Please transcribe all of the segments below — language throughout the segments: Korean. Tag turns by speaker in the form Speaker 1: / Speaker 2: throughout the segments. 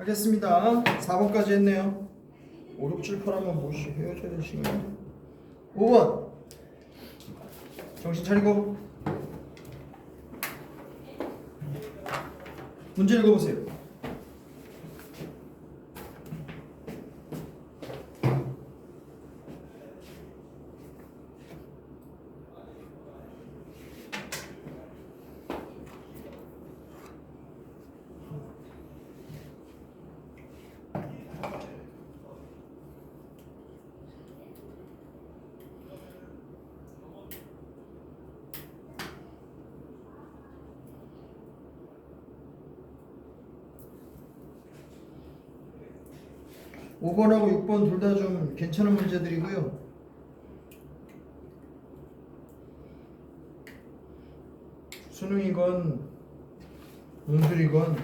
Speaker 1: 하겠습니다. 4번까지 했네요. 5, 6, 7, 8 하면 뭐시 헤어져야 될 시간이야. 5번 정신 차리고 문제 읽어보세요. (5번하고) 6번 둘 다 좀 괜찮은 문제들이고요. 수능이건 논술이건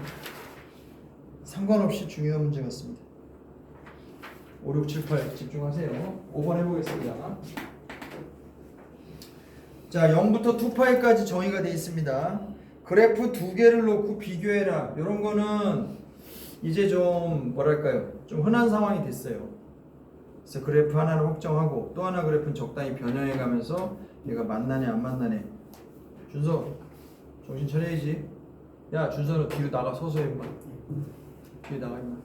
Speaker 1: 상관없이 중요한 문제 같습니다. 5, 6, 7, 8 집중하세요. 5번 해보겠습니다. 자, 0부터 2파이까지 정의가 되어 있습니다. 그래프 두 개를 놓고 비교해라. 이런 거는 이제 좀 뭐랄까요? 좀 흔한 상황이 됐어요. 그래서 그래프 하나를 확정하고 또 하나 그래프는 적당히 변형해 가면서 얘가 만나네 안 만나네. 준서 정신 차려야지. 야 준서 너 뒤로 나가 서서 해 임마. 뒤에 나가 임마.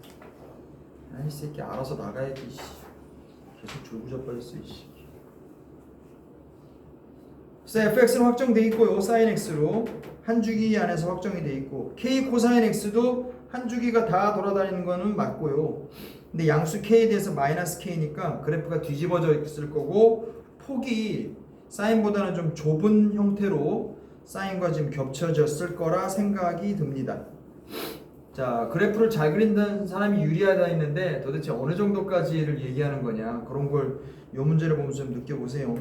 Speaker 1: 아이 새끼 알아서 나가야지. 계속 졸부자빠졌어 이씨. 그래서 fx는 확정돼 있고요. sin x로 한 주기 안에서 확정이 돼 있고 k 코사인 x도 한 주기가 다 돌아다니는 거는 맞고요. 근데 양수 k에 대해서 마이너스 k니까 그래프가 뒤집어져 있을 거고 폭이 사인보다는 좀 좁은 형태로 사인과 지금 겹쳐졌을 거라 생각이 듭니다. 자, 그래프를 잘 그린다는 사람이 유리하다 했는데 도대체 어느 정도까지를 얘기하는 거냐 그런 걸 이 문제를 보면서 좀 느껴보세요.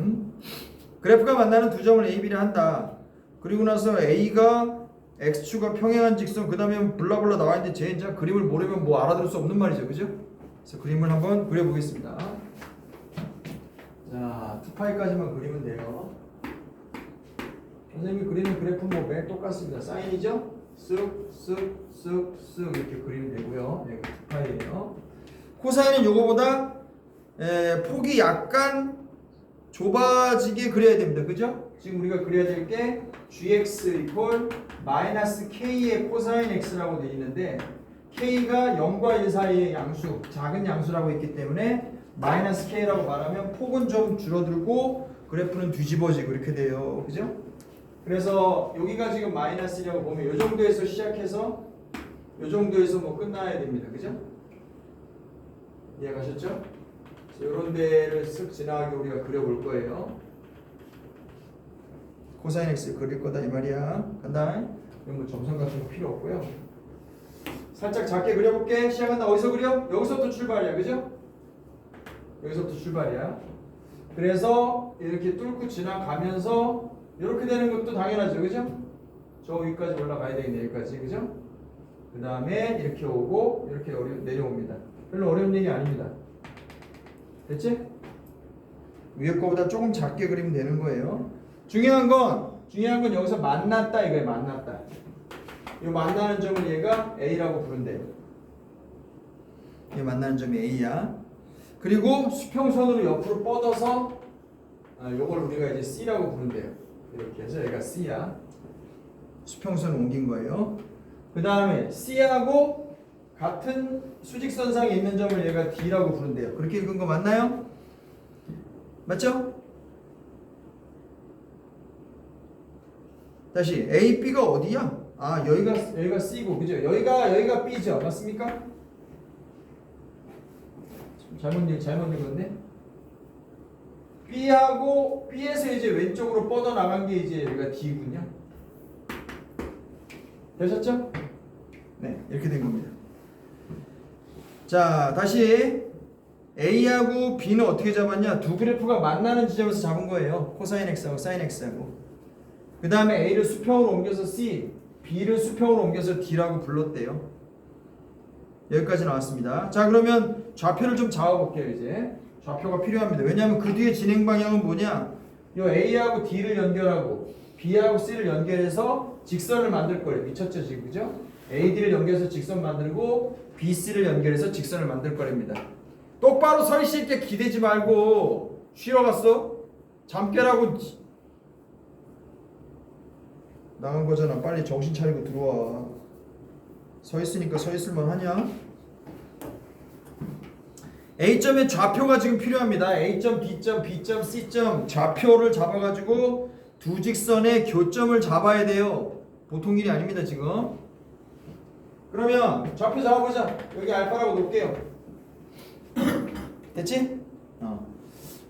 Speaker 1: 그래프가 만나는 두 점을 A, B를 한다. 그리고 나서 A가 X축과 평행한 직선 그 다음에 블라블라 나와 있는데 쟤 이제 그림을 모르면 뭐 알아들을 수 없는 말이죠. 그죠? 그래서 그림을 한번 그려보겠습니다. 자, 2파이까지만 그리면 돼요. 선생님이 그리는 그래프 뭐 매일 똑같습니다. 사인이죠? 쓱쓱쓱쓱 이렇게 그리면 되고요. 네, 2파이예요. 코사인은 요거보다 폭이 약간 좁아지게 그려야 됩니다. 그죠? 지금 우리가 그려야 될 게 gx 이퀄 마이너스 k의 코사인 x라고 되어 있는데 k가 0과 1 사이의 양수, 작은 양수라고 있기 때문에 마이너스 k라고 말하면 폭은 좀 줄어들고 그래프는 뒤집어지고 이렇게 돼요. 그죠? 그래서 여기가 지금 마이너스라고 보면 이 정도에서 시작해서 이 정도에서 뭐 끝나야 됩니다. 그죠? 이해가셨죠? 이런 데를 쓱 지나가게 우리가 그려볼 거예요. 코사인 x 그릴 거다 이 말이야. 간다. 이런 거 점선 같은 거 필요 없고요. 살짝 작게 그려볼게. 시작한다. 어디서 그려? 여기서부터 출발이야. 그죠? 여기서부터 출발이야. 그래서 이렇게 뚫고 지나가면서 이렇게 되는 것도 당연하죠. 그죠? 저 위까지 올라가야 되겠네. 여기까지. 그죠? 그 다음에 이렇게 오고 이렇게 내려옵니다. 별로 어려운 일이 아닙니다. 됐지? 위에 거보다 조금 작게 그리면 되는 거예요. 중요한 건 여기서 만났다 이거예요. 만났다. 이 만나는 점을 얘가 A라고 부른대요. 이 만나는 점이 A야. 그리고 수평선으로 옆으로 뻗어서 요걸 우리가 이제 C라고 부른대요. 이렇게 해서 얘가 C야. 수평선을 옮긴 거예요. 그 다음에 C하고 같은 수직선상에 있는 점을 얘가 D라고 부른대요. 그렇게 읽은 거 맞나요? 맞죠? 다시 A, B가 어디야? 아 여기가 C고 그죠? 여기가 B죠? 맞습니까? 잘못 읽었네. B하고 B에서 이제 왼쪽으로 뻗어 나간 게 이제 여기가 D군요. 되셨죠? 네, 이렇게 된 겁니다. 자, 다시 A하고 B는 어떻게 잡았냐? 두 그래프가 만나는 지점에서 잡은 거예요. 코사인 X하고 사인 X하고. 그 다음에 A를 수평으로 옮겨서 C, B를 수평으로 옮겨서 D라고 불렀대요. 여기까지 나왔습니다. 자, 그러면 좌표를 좀 잡아볼게요. 이제 좌표가 필요합니다. 왜냐하면 그 뒤에 진행 방향은 뭐냐? 요 A하고 D를 연결하고 B하고 C를 연결해서 직선을 만들 거예요. 미쳤죠 지금? 그죠? AD를 연결해서 직선 만들고 BC를 연결해서 직선을 만들 거랍니다. 똑바로 서 있을게 기대지 말고 쉬러 갔어? 잠 깨라고 나간 거잖아. 빨리 정신 차리고 들어와. 서 있으니까 서 있을만 하냐? A점의 좌표가 지금 필요합니다. A점, B점, B점, C점 좌표를 잡아가지고 두 직선의 교점을 잡아야 돼요. 보통 일이 아닙니다 지금. 그러면 좌표 잡아보자. 여기 알파라고 놓을게요. 됐지?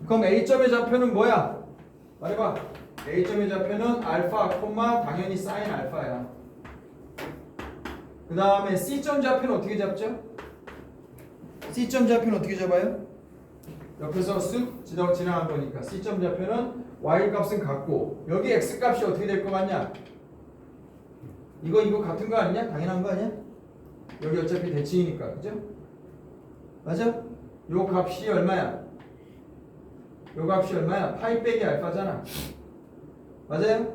Speaker 1: 그럼 A점의 좌표는 뭐야? 말해봐. A점의 좌표는 알파, 당연히 사인 알파야. 그 다음에 C점 좌표는 어떻게 잡죠? C점 좌표는 어떻게 잡아요? 옆에서 쓱 지나간 거니까 C점 좌표는 Y 값은 같고 여기 X 값이 어떻게 될 것 같냐? 이거 같은 거 아니냐? 당연한 거 아니야? 여기 어차피 대칭이니까 그죠? 맞아? 요 값이 얼마야? 요 값이 얼마야? 파이 빼기 알파잖아. 맞아요?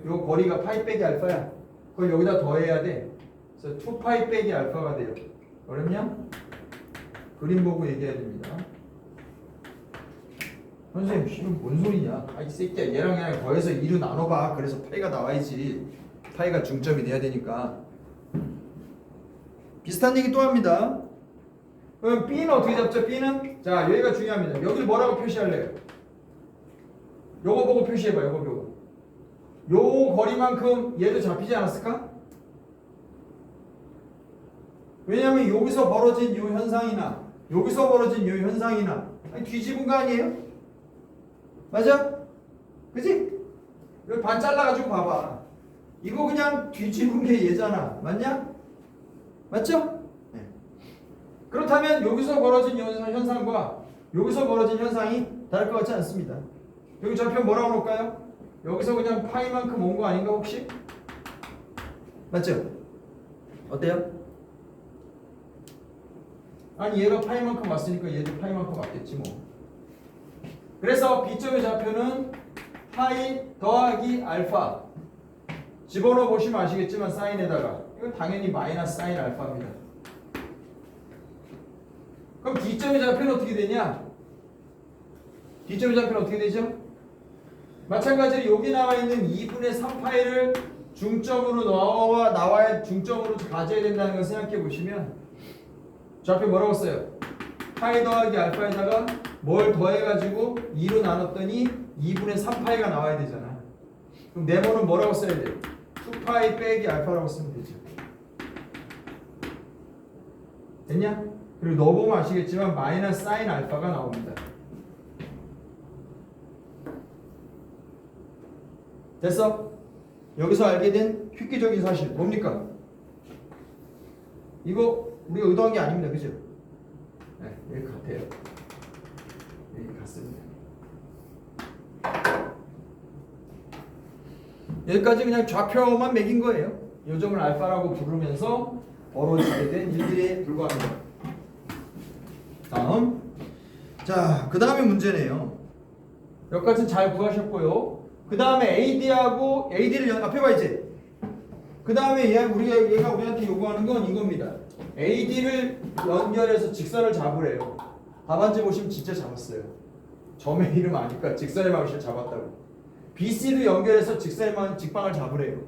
Speaker 1: 요 거리가 파이 빼기 알파야. 그걸 여기다 더해야 돼. 그래서 2파이 빼기 알파가 돼요. 어렵냐? 그림 보고 얘기해야 됩니다. 선생님 이건 뭔 소리냐? 이 새끼야 얘랑 그냥 더해서 2로 나눠봐. 그래서 파이가 나와야지. 파이가 중점이 돼야 되니까. 비슷한 얘기 또 합니다. 그럼 B는 어떻게 잡죠? B는? 자 여기가 중요합니다. 여기를 뭐라고 표시할래요? 요거 보고 표시해봐. 요거 보고. 요 거리만큼 얘도 잡히지 않았을까? 왜냐면 여기서 벌어진 요 현상이나 여기서 벌어진 요 현상이나 뒤집은 거 아니에요? 맞아? 그치? 여기 반 잘라가지고 봐봐. 이거 그냥 뒤집은 게 얘잖아. 맞냐? 맞죠? 네. 그렇다면 여기서 벌어진 현상과 여기서 벌어진 현상이 다를 것 같지 않습니다. 여기 좌표 뭐라고 놓을까요? 여기서 그냥 파이만큼 온 거 아닌가 혹시? 맞죠? 어때요? 아니 얘가 파이만큼 왔으니까 얘도 파이만큼 왔겠지 뭐. 그래서 B점의 좌표는 파이 더하기 알파. 집어넣어 보시면 아시겠지만 사인에다가 이건 당연히 마이너스 사인 알파입니다. 그럼 D점의 좌표는 어떻게 되냐? D점의 좌표는 어떻게 되죠? 마찬가지로 여기 나와 있는 2분의 3파이를 중점으로 나와야 중점으로 가져야 된다는 걸 생각해 보시면 좌표 뭐라고 써요? 파이 더하기 알파에다가 뭘 더해가지고 2로 나눴더니 2분의 3파이가 나와야 되잖아. 그럼 네모는 뭐라고 써야 돼? 2파이 빼기 알파라고 쓰면 되죠. 됐냐? 그리고 넣어보면 아시겠지만 마이너스 사인 알파가 나옵니다. 됐어? 여기서 알게 된 획기적인 사실 뭡니까? 이거 우리가 의도한 게 아닙니다. 그죠? 네, 여기 같아요. 여기 같습니다. 여기까지 그냥 좌표만 매긴 거예요. 이 점을 알파라고 부르면서 벌어지게 된 일들에 불과합니다. 다음. 자, 그 다음에 문제네요. 여기까지는 잘 구하셨고요. 그 다음에 AD를 연합해봐 이제. 그 다음에 얘가 우리한테 요구하는 건 이겁니다. AD를 연결해서 직선을 잡으래요. 답안지 보시면 진짜 잡았어요. 점의 이름 아니까 직선의 방식을 잡았다고. BC도 연결해서 직방을 잡으래요.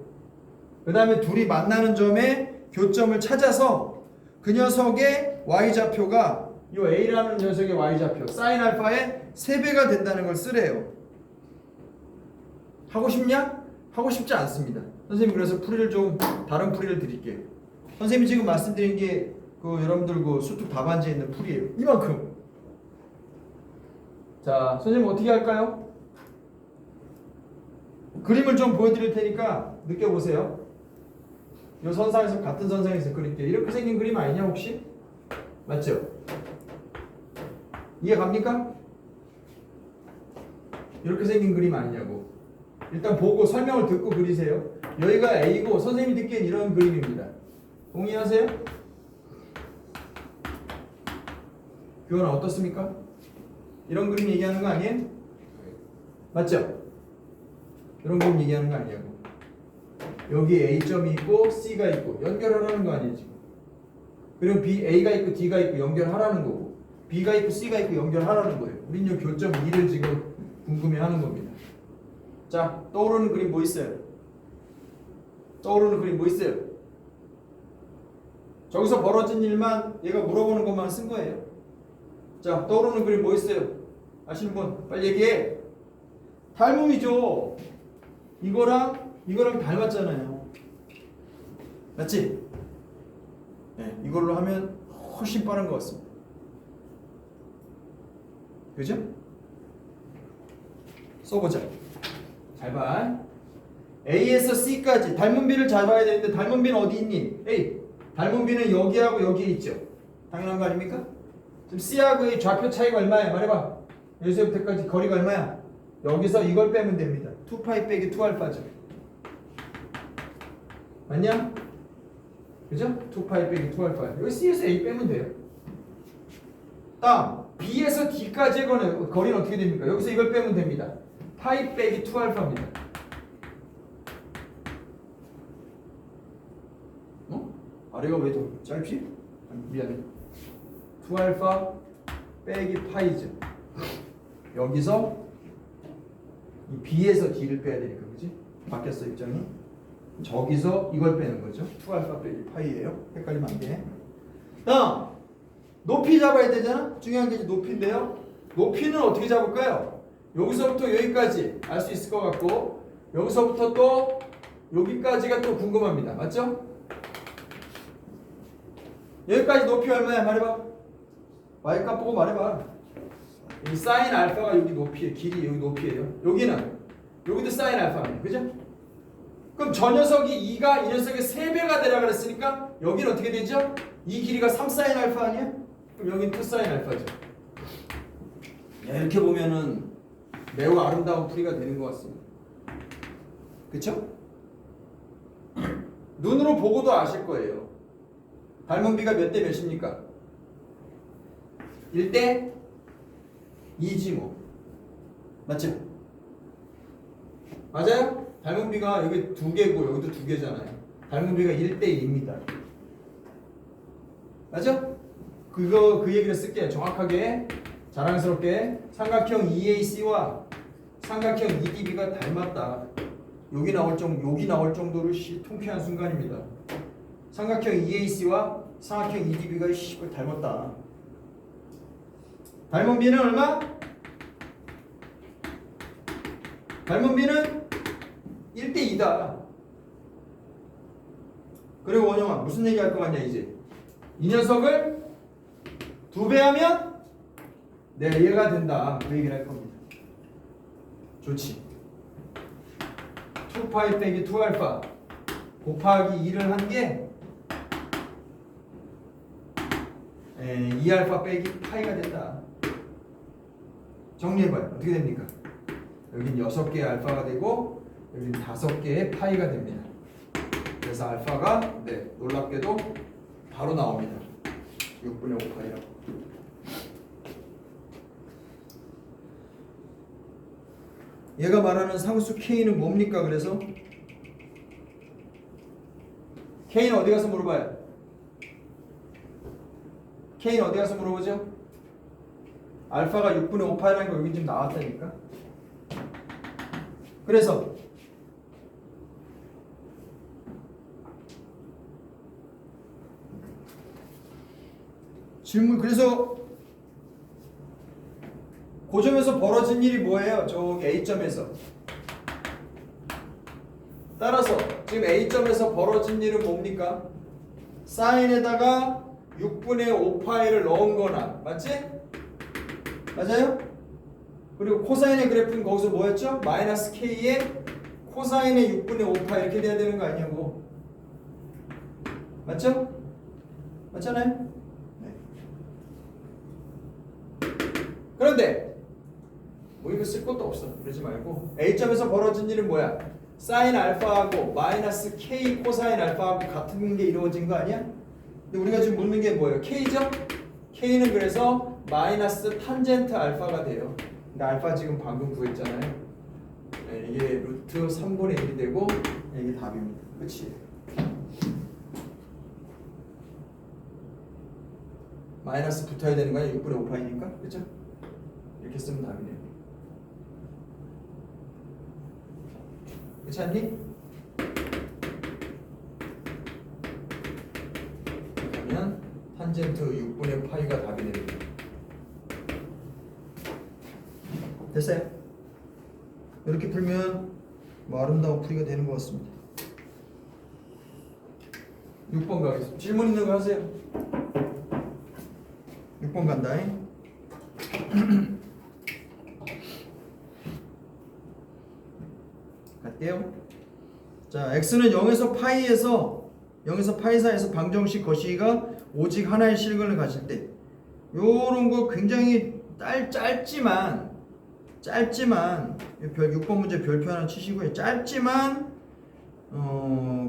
Speaker 1: 그 다음에 둘이 만나는 점에 교점을 찾아서 그 녀석의 Y좌표가 이 A라는 녀석의 Y좌표 사인 알파의 3배가 된다는 걸 쓰래요. 하고 싶냐? 하고 싶지 않습니다. 선생님 그래서 풀이를 좀 다른 풀이를 드릴게요. 선생님이 지금 말씀드린 게 여러분들 수특 답안지에 있는 풀이에요. 이만큼. 자, 선생님 어떻게 할까요? 그림을 좀 보여드릴 테니까 느껴보세요. 이 선상에서 같은 선상에서 그릴게요. 이렇게 생긴 그림 아니냐 혹시? 맞죠? 이해 갑니까? 이렇게 생긴 그림 아니냐고. 일단 보고 설명을 듣고 그리세요. 여기가 A고 선생님이 듣기엔 이런 그림입니다. 동의하세요? 교원 어떻습니까? 이런 그림 얘기하는 거 아니에요? 맞죠? 이런 그림 얘기하는 거 아니냐고. 여기에 A점이 있고 C가 있고 연결하라는 거 아니에요 지금. 그리고 A가 있고 D가 있고 연결하라는 거고 B가 있고 C가 있고 연결하라는 거예요. 우린 요 교점 2를 지금 궁금해하는 겁니다. 자, 떠오르는 그림 뭐 있어요? 떠오르는 그림 뭐 있어요? 저기서 벌어진 일만 얘가 물어보는 것만 쓴 거예요. 자, 떠오르는 그림 뭐 있어요? 아시는 분 빨리 얘기해. 닮음이죠. 이거랑 닮았잖아요. 맞지? 네, 이걸로 하면 훨씬 빠른 것 같습니다. 그죠? 써보자. 잘 봐. A에서 C까지 닮은 B를 잡아야 되는데 닮은 B는 어디 있니? A. 닮은 B는 여기하고 여기에 있죠. 당연한 거 아닙니까? 지금 C하고의 좌표 차이가 얼마야? 말해봐. 여기서부터까지 거리가 얼마야? 여기서 이걸 빼면 됩니다. 2파이 빼기 2알파죠. 맞냐? 그죠? 2파이 빼기 2알파. 여기 C에서 A 빼면 돼요. 다음 B에서 D까지의 거리는 어떻게 됩니까? 여기서 이걸 빼면 됩니다. 파이 빼기 2알파입니다. 아래가 왜 더 짧지? 미안해. 2알파 빼기 파이죠. 여기서 이 B에서 D를 빼야 되니까 그지? 바뀌었어 입장이. 저기서 이걸 빼는 거죠. 2알파 빼기 파이예요. 헷갈리면 안 돼. 다음 높이 잡아야 되잖아. 중요한 게 이제 높이인데요. 높이는 어떻게 잡을까요? 여기서부터 여기까지 알 수 있을 것 같고 여기서부터 또 여기까지가 또 궁금합니다. 맞죠? 여기까지 높이 얼마야? 말해봐. Y값 보고 말해봐. 이 사인 알파가 여기 높이에 길이 여기 높이에요. 여기도 사인 알파입니다. 그죠? 그럼 저 녀석이 2가 이 녀석의 3배가 되라 그랬으니까 여기는 어떻게 되죠? 이 길이가 3 사인 알파 아니야? 그럼 여기는 2 사인 알파죠. 야, 이렇게 보면은 매우 아름다운 풀이가 되는 것 같습니다. 그쵸? 눈으로 보고도 아실 거예요. 닮은 B가 몇 대 몇입니까? 1대 2지 뭐. 맞죠? 맞아요? 닮은 B가 여기 2개고 여기도 2개잖아요. 닮은 B가 1대 2입니다. 맞죠? 그 얘기를 쓸게요. 정확하게 자랑스럽게 삼각형 EAC와 삼각형 EDB가 닮았다. 여기 나올 정도로 통쾌한 순간입니다. 삼각형 EAC와 삼각형 EDB가 닮았다. 닮은 B는 얼마? 닮은 B는 1대 2다. 그리고 원영아 무슨 얘기 할 거 같냐 이제. 이 녀석을 2배 하면 네 얘가 된다. 그 얘기를 할 겁니다. 좋지. 2파이 빼기 2알파 곱하기 2를 한 게 2알파 빼기 파이가 된다. 정리해봐요. 어떻게 됩니까? 여긴 6개의 알파가 되고 여긴 5개의 파이가 됩니다. 그래서 알파가 놀랍게도 바로 나옵니다. 6분의 5파이라고. 얘가 말하는 상수 K는 뭡니까? 그래서 K는 어디 가서 물어봐요? K는 어디 가서 물어보죠? 알파가 6분의 5파이라는 거 여기 지금 나왔다니까. 그래서 질문 그래서 고점에서 벌어진 일이 뭐예요? 저기 A점에서. 따라서 지금 A점에서 벌어진 일은 뭡니까? 사인에다가 6분의 5파이를 넣은 거나 맞지? 맞아요? 그리고 코사인의 그래프는 거기서 뭐였죠? 마이너스 K에 코사인의 6분의 5파이 이렇게 돼야 되는 거 아니냐고. 맞죠? 맞잖아요? 네. 그런데 뭐 이거 쓸 것도 없어. 그러지 말고 A점에서 벌어진 일은 뭐야? 사인 알파하고 마이너스 K 코사인 알파하고 같은 게 이루어진 거 아니야? 근데 우리가 지금 묻는 게 뭐예요? K죠? K는 그래서 마이너스 탄젠트 알파가 돼요. 근데 알파 지금 방금 구했잖아요. 네, 이게 루트 3분의 1이 되고 이게 답입니다. 끝이에요. 마이너스 붙어야 되는 거야. 6분의 5파이니까. 그렇죠? 이렇게 쓰면 답이네요. 그렇지 않니? 그러면 탄젠트 6분의 파이가 답이 됩니다. 됐어요? 이렇게 풀면 뭐 아름다운 풀이가 되는 것 같습니다. 6번 가겠습니다. 질문 있는 거 하세요. 6번 간다잉. 갈게요. 자, x는 0에서 파이 사이에서 방정식 거시기가 오직 하나의 실근을 가질 때 요런 거 굉장히 짧지만 6번 문제 별표 하나 치시고요. 짧지만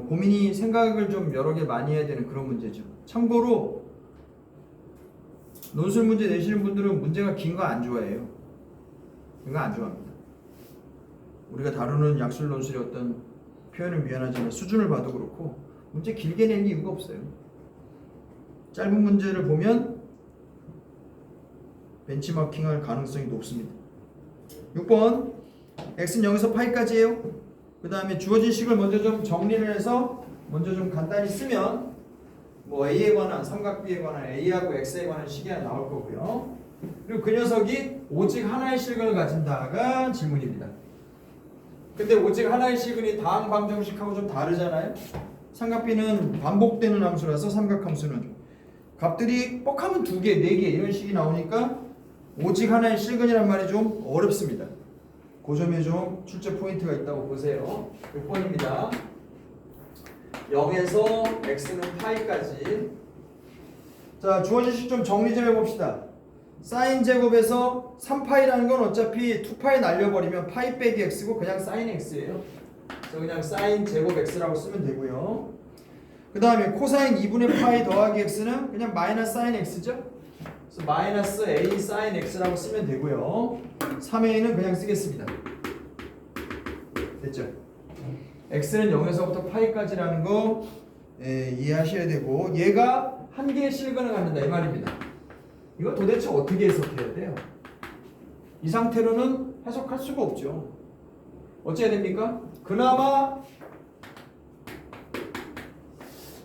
Speaker 1: 고민이 생각을 좀 여러 개 많이 해야 되는 그런 문제죠. 참고로 논술 문제 내시는 분들은 문제가 긴 거 안 좋아해요. 이거 안 좋아합니다. 우리가 다루는 약술 논술의 어떤 표현은 미안하지만 수준을 봐도 그렇고 문제 길게 낼 이유가 없어요. 짧은 문제를 보면 벤치마킹할 가능성이 높습니다. 6번 x는 0에서 파이까지예요. 그 다음에 주어진 식을 먼저 좀 정리를 해서 먼저 좀 간단히 쓰면 뭐 a에 관한 삼각비에 관한 a하고 x에 관한 식이 하나 나올 거고요. 그리고 그 녀석이 오직 하나의 실근을 가진다가 질문입니다. 근데 오직 하나의 실근이 다항 방정식하고 좀 다르잖아요. 삼각비는 반복되는 함수라서 삼각함수는 값들이 뻑하면 2개, 4개 이런 식이 나오니까 오직 하나의 실근이란 말이 좀 어렵습니다. 그 점에 좀 출제 포인트가 있다고 보세요. 6번입니다. 0에서 x는 파이까지. 자, 주어진 식 좀 정리 좀 해봅시다. 사인 제곱에서 3파이라는 건 어차피 2파이 날려버리면 파이 빼기 x고 그냥 사인 x예요. 그래서 그냥 사인 제곱 x라고 쓰면 되고요. 그 다음에 코사인 2분의 파이 더하기 x는 그냥 마이너스 사인 x죠. 그래서 마이너스 a 사인 x라고 쓰면 되고요. 3a는 그냥 쓰겠습니다. 됐죠? x는 0에서부터 파이까지라는 거 이해하셔야 되고 얘가 한 개의 실근을 갖는다 이 말입니다. 이거 도대체 어떻게 해석해야 돼요? 이 상태로는 해석할 수가 없죠. 어찌해야 됩니까? 그나마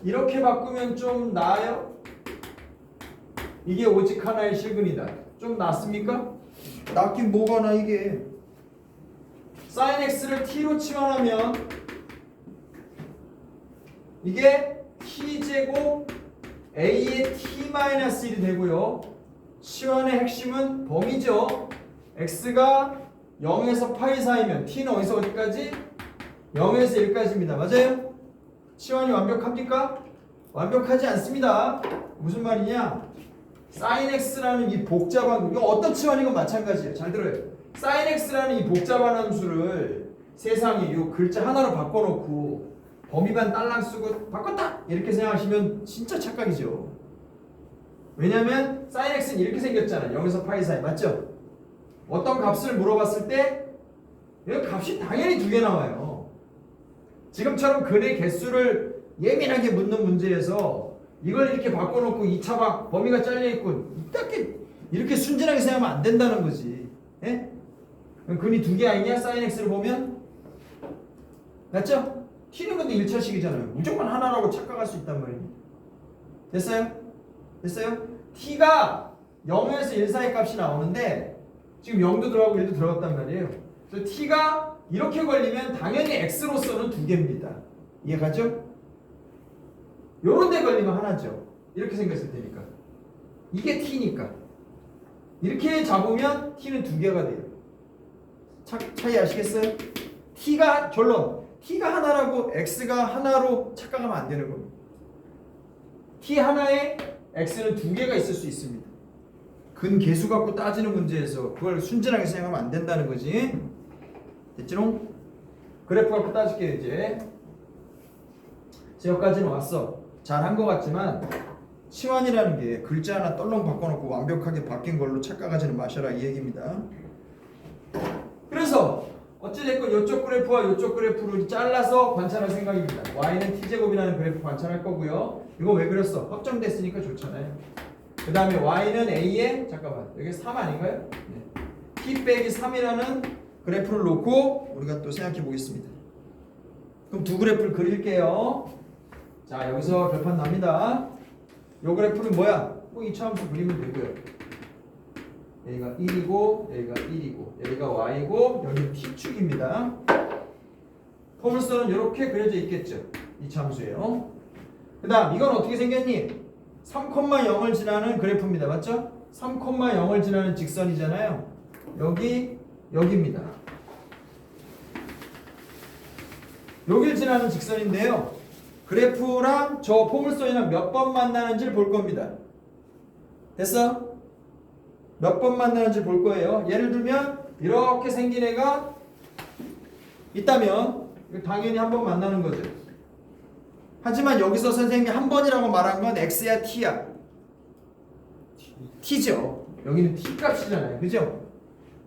Speaker 1: 이렇게 바꾸면 좀 나아요? 이게 오직 하나의 실근이다. 좀 낫습니까? 낫긴 뭐가 나 이게. sin x를 t로 치환하면 이게 t제곱 a의 t-1이 되고요. 치환의 핵심은 범위죠. x가 0에서 파이 사이면 t는 어디서 어디까지? 0에서 1까지입니다. 맞아요? 치환이 완벽합니까? 완벽하지 않습니다. 무슨 말이냐? sin x라는 이 복잡한 이거 어떤 치환이건 마찬가지예요. 잘 들어요. sin x라는 이 복잡한 함수를 세상에 이 글자 하나로 바꿔놓고 범위만 딸랑 쓰고 바꿨다 이렇게 생각하시면 진짜 착각이죠. 왜냐면 sin x는 이렇게 생겼잖아요. 0에서 파이 사이 맞죠? 어떤 값을 물어봤을 때 이 값이 당연히 2개 나와요. 지금처럼 근의 개수를 예민하게 묻는 문제에서 이걸 이렇게 바꿔놓고 2차 박 범위가 잘려있고 이렇게 순진하게 생각하면 안 된다는 거지. 예? 근이 2개 아니냐? sin x를 보면 맞죠? t는 근데 1차식이잖아요. 무조건 하나라고 착각할 수 있단 말입니다. 됐어요? 됐어요? t가 0에서 1 사이 값이 나오는데 지금 0도 들어가고 1도 들어갔단 말이에요. 그래서 t가 이렇게 걸리면 당연히 x로서는 2개입니다. 이해가죠? 요런 데 걸리면 하나죠. 이렇게 생겼을 테니까. 이게 t니까. 이렇게 잡으면 t는 2개가 돼요. 차이 아시겠어요? t가 결론. t가 하나라고 x가 하나로 착각하면 안 되는 겁니다. t 하나에 x는 2개가 있을 수 있습니다. 근 개수 갖고 따지는 문제에서 그걸 순진하게 생각하면 안 된다는 거지. 됐지롱? 그래프 갖고 따질게요 이제. 여기까지는 왔어. 잘한 것 같지만 치환이라는 게 글자 하나 떨렁 바꿔놓고 완벽하게 바뀐 걸로 착각하지는 마셔라 이 얘기입니다. 그래서 어찌됐건 이쪽 그래프와 이쪽 그래프를 잘라서 관찰할 생각입니다. y는 t제곱이라는 그래프 관찰할 거고요. 이거 왜 그렸어? 확정됐으니까 좋잖아요. 그 다음에 y는 a에 잠깐만 여기 3 아닌가요? 네. t 빼기 3이라는 그래프를 놓고 우리가 또 생각해 보겠습니다. 그럼 두 그래프를 그릴게요. 자 여기서 결판 납니다. 요 그래프는 뭐야? 뭐 이차함수 그리면 되고요. 여기가 1이고 여기가 1이고 여기가 y고 여기 t축입니다. 포물선은 이렇게 그려져 있겠죠. 이차함수예요. 그 다음 이건 어떻게 생겼니? 3,0을 지나는 그래프입니다. 맞죠? 3,0을 지나는 직선이잖아요. 여기입니다. 여길 지나는 직선인데요. 그래프랑 저 포물선이랑 몇 번 만나는지를 볼 겁니다. 됐어? 몇 번 만나는지 볼 거예요. 예를 들면 이렇게 생긴 애가 있다면 당연히 한 번 만나는 거죠. 하지만 여기서 선생님이 한 번이라고 말한 건 x야 t야? t죠. 여기는 t 값이잖아요. 그죠?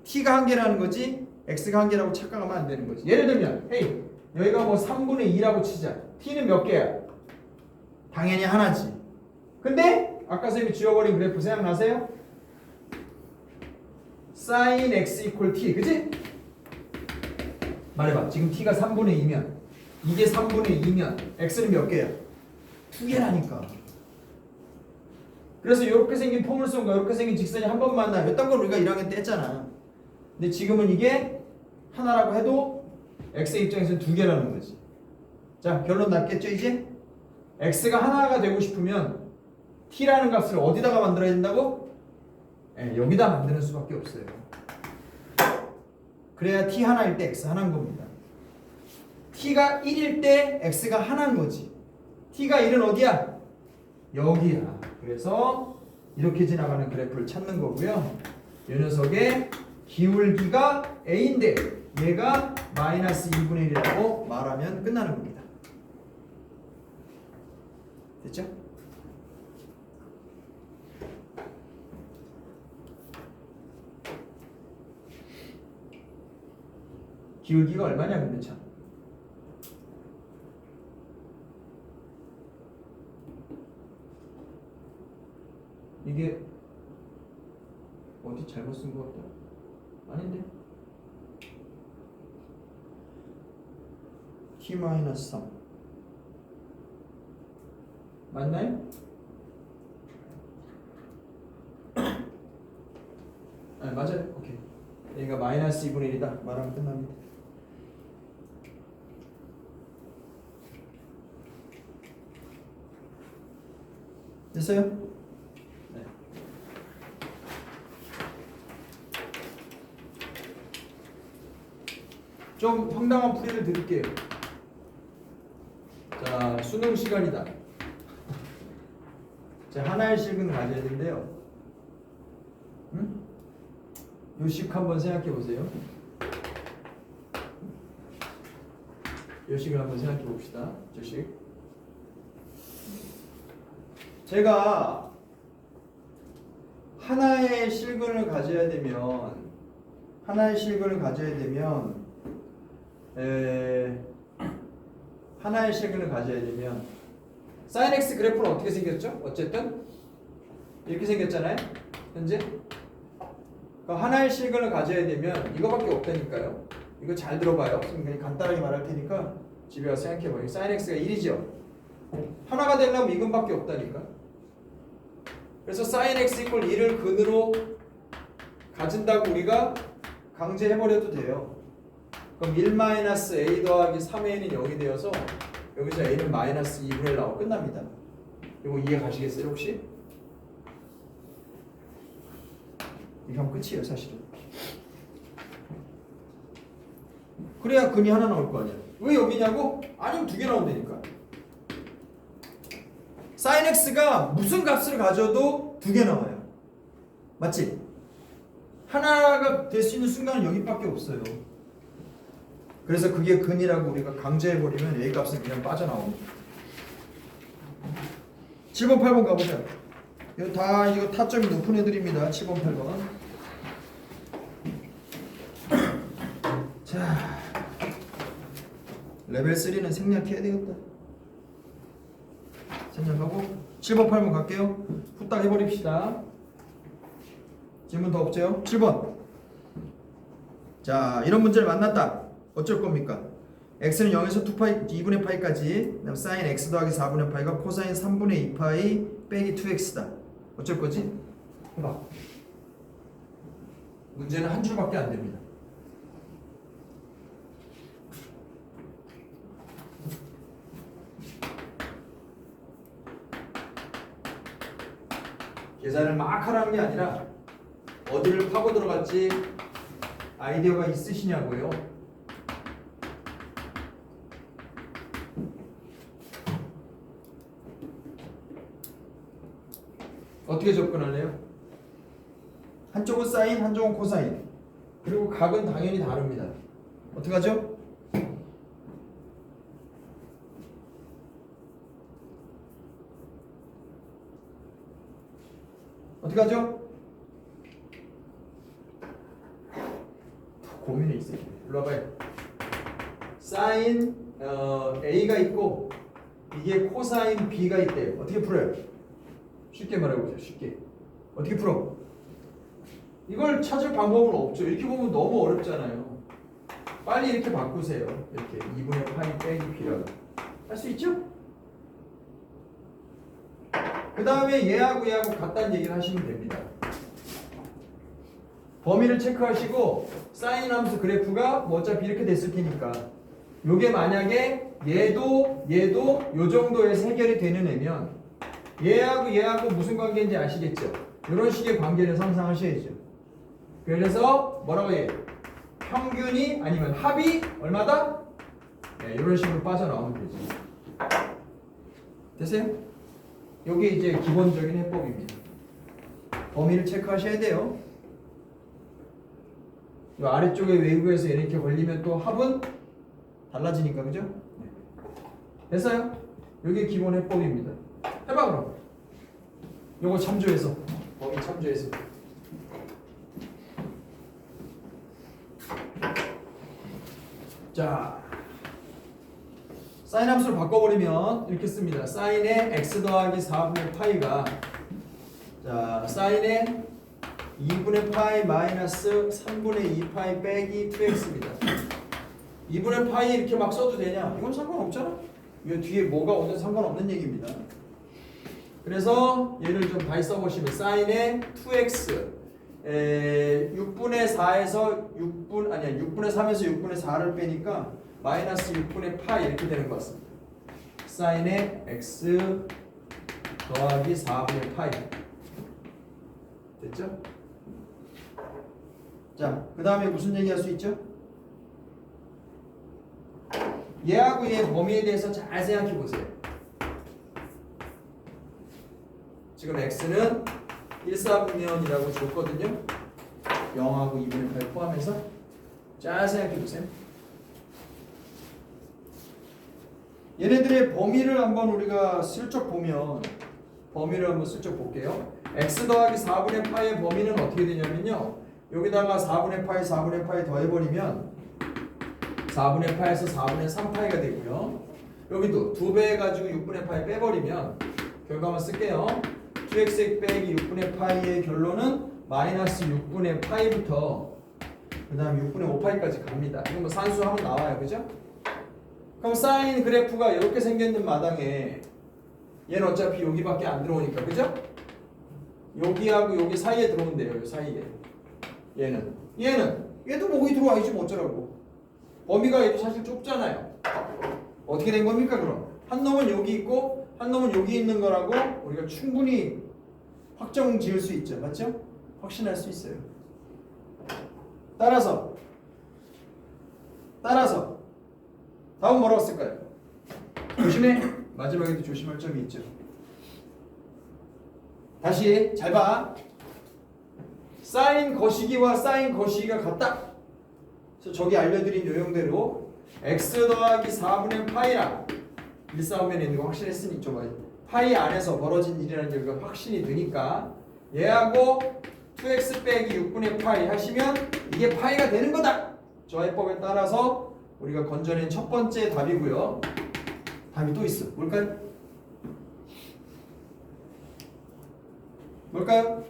Speaker 1: t가 한 개라는 거지 x가 한 개라고 착각하면 안 되는 거지. 예를 들면 헤이 여기가 뭐 3분의 2라고 치자. t는 몇 개야? 당연히 하나지. 근데 아까 선생님이 지워버린 그래프 생각나세요? sin x equal t 그지? 말해봐. 지금 t가 3분의 2면 이게 3분의 2면 x는 몇 개야? 2개라니까. 그래서 이렇게 생긴 포물선과 이렇게 생긴 직선이 한 번 만나요. 이딴 걸 우리가 1학년 때 했잖아. 근데 지금은 이게 하나라고 해도 x의 입장에서는 2개라는 거지. 자 결론 났겠죠 이제? x가 하나가 되고 싶으면 t라는 값을 어디다가 만들어야 된다고? 여기다 만드는 수밖에 없어요. 그래야 t 하나일 때 x 하나인 겁니다. t가 1일 때 x가 하나인 거지. t가 1은 어디야? 여기야. 그래서 이렇게 지나가는 그래프를 찾는 거고요. 이 녀석의 기울기가 a인데 얘가 마이너스 2분의 1이라고 말하면 끝나는 겁니다. 됐죠? 기울기가 얼마냐 근데 참. 이게 어디 잘못 쓴 것 같다. 아닌데? t-3 맞나요? 아 맞아요. 오케이. 얘가 마이너스 2분의 1이다 말하면 끝납니다. 됐어요? 네. 좀 황당한 풀이를 드릴게요. 자, 수능 시간이다. 자, 하나의 식은 가져야 된대요. 응? 요식 한번 생각해 보세요. 요식을 한번 생각해 봅시다. 요식. 제가 하나의 실근을 가져야 되면 하나의 실근을 가져야 되면 sin x 그래프는 어떻게 생겼죠? 어쨌든 이렇게 생겼잖아요. 현재 하나의 실근을 가져야 되면 이거밖에 없다니까요. 이거 잘 들어봐요. 그냥 간단하게 말할 테니까 집에 가서 생각해봐요. sin x가 1이죠. 하나가 되려면 이건밖에 없다니까. 그래서 sin x equal 1을 근으로 가진다고 우리가 강제해버려도 돼요. 그럼 1-a 더하기 3a는 0이 되어서 여기서 a는 마이너스 2분의 1 나오고 끝납니다. 이거 이해 가시겠어요 혹시? 이렇게 하면 끝이에요 사실은. 그래야 근이 하나 나올 거 아니야. 왜 여기냐고? 아니면 2개 나온다니까. sin x가 무슨 값을 가져도 2개 나와요. 맞지? 하나가 될 수 있는 순간은 여기밖에 없어요. 그래서 그게 근이라고 우리가 강제해버리면 a 값은 그냥 빠져나옵니다. 7번 8번 가보자. 이거 타점이 높은 애들입니다. 7번 8번. 자 레벨 3는 생략해야 되겠다. 생략하고 7번 8번 갈게요. 후딱 해버립시다. 질문 더 없죠? 7번. 자, 이런 문제를 만났다. 어쩔 겁니까? x는 0에서 2파이 2분의 파이까지, 그다음 사인 x 더하기 4분의 파이가 코사인 3분의 2파이 빼기 2x다. 어쩔 거지? 해봐. 문제는 한 줄밖에 안 됩니다. 계산을 막 하라는 게 아니라 어디를 파고 들어갈지 아이디어가 있으시냐고요. 어떻게 접근할래요? 한쪽은 사인, 한쪽은 코사인. 그리고 각은 당연히 다릅니다. 어떻게 하죠? 어떻게 하죠? 고민이 있어요. 일로 와봐요. 사인 A가 있고 이게 코사인 B가 있대요. 어떻게 풀어요? 쉽게 말해보세요. 쉽게. 어떻게 풀어? 이걸 찾을 방법은 없죠. 이렇게 보면 너무 어렵잖아요. 빨리 이렇게 바꾸세요. 이렇게 2분의 파이 빼기 B라고. 할 수 있죠? 그 다음에 얘하고 같다는 얘기를 하시면 됩니다. 범위를 체크하시고 사인 함수 그래프가 뭐 어차피 이렇게 됐을 테니까 요게 만약에 얘도 요 정도에서 해결이 되는 애면 얘하고 무슨 관계인지 아시겠죠? 이런 식의 관계를 상상하셔야죠. 그래서 뭐라고 해요? 평균이 아니면 합이 얼마다? 네, 이런 식으로 빠져나오면 되죠. 됐어요? 요게 이제 기본적인 해법입니다. 범위를 체크하셔야 돼요. 요 아래쪽에 외부에서 이렇게 걸리면 또 합은 달라지니까, 그죠? 네. 됐어요? 요게 기본 해법입니다. 해봐 그럼. 요거 참조해서, 범위 참조해서. 자, 사인 함수를 바꿔버리면 이렇게 씁니다. 사인의 x 더하기 4분의 파이가, 자, 사인의 2분의 파이 마이너스 3분의 2파이 빼기 2x입니다. 2분의 파이 이렇게 막 써도 되냐? 이건 상관없잖아. 이 뒤에 뭐가 오든 상관없는 얘기입니다. 그래서 얘를 좀 다시 써보시면 사인의 2x 6분의 4에서 6분의 3에서 6분의 4를 빼니까 마이너스 6분의 파이 이렇게 되는 것 같습니다. 사인의 x 더하기 4분의 파이 됐죠? 자, 그 다음에 무슨 얘기 할 수 있죠? 얘하고 얘 범위에 대해서 잘 생각해 보세요. 지금 x는 1,4분면이라고 줬거든요. 0하고 2분의 8 포함해서 잘 생각해 보세요. 얘네들의 범위를 한번 우리가 슬쩍 보면, 범위를 한번 슬쩍 볼게요. x 더하기 4분의 파이의 범위는 어떻게 되냐면요, 여기다가 4분의 파이 더해버리면 4분의 파이에서 4분의 3파이가 되고요. 여기도 2배 해가지고 6분의 파이 빼버리면 결과만 쓸게요. 2x 빼기 6분의 파이의 결론은 마이너스 6분의 파이부터 그 다음 6분의 5파이까지 갑니다. 이거 뭐 산수하면 나와요, 그죠? 그럼 사인 그래프가 이렇게 생겼는 마당에 얘는 어차피 여기밖에 안 들어오니까, 그죠? 여기하고 여기 사이에 들어온대요. 이 사이에. 얘도 뭐 여기 들어와야지 뭐 어쩌라고. 범위가 얘도 사실 좁잖아요. 어떻게 된 겁니까 그럼? 한 놈은 여기 있고 한 놈은 여기 있는 거라고 우리가 충분히 확정 지을 수 있죠. 맞죠? 확신할 수 있어요. 따라서 다음 뭐라고 쓸까요? 조심해. 마지막에도 조심할 점이 있죠. 다시 잘 봐. 사인 거시기와 사인 거시기가 같다. 그래서 저기 알려드린 요령대로 x 더하기 4분의 파이랑 1,4분면에 있는 거 확신했으니 좀 파이 안에서 벌어진 일이라는 얘기가 확신이 드니까 얘하고 2x 빼기 6분의 파이 하시면 이게 파이가 되는 거다. 저 해법에 따라서 우리가 건져낸 첫 번째 답이고요. 답이 또 있어. 뭘까요? 뭘까요?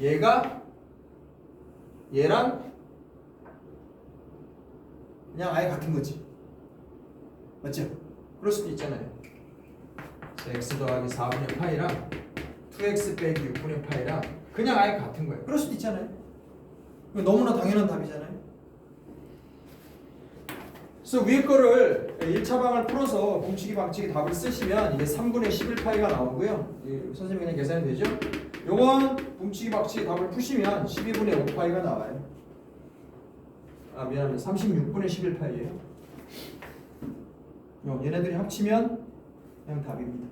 Speaker 1: 얘가 얘랑 그냥 아예 같은 거지. 맞죠? 그럴 수도 있잖아요. x 더하기 4분의 파이랑 2x 빼기 6분의 파이랑 그냥 아예 같은 거예요. 그럴 수도 있잖아요. 너무나 당연한 답이잖아요. 그래서 위에 거를 1차 방을 풀어서 뭉치기 방치기 답을 쓰시면 이게 3분의 11파이가 나오고요. 선생님이 그냥 계산이 되죠? 요건 뭉치기 방치기 답을 푸시면 12분의 5파이가 나와요. 아 미안합니다. 36분의 11파이예요. 얘네들이 합치면 그냥 답입니다.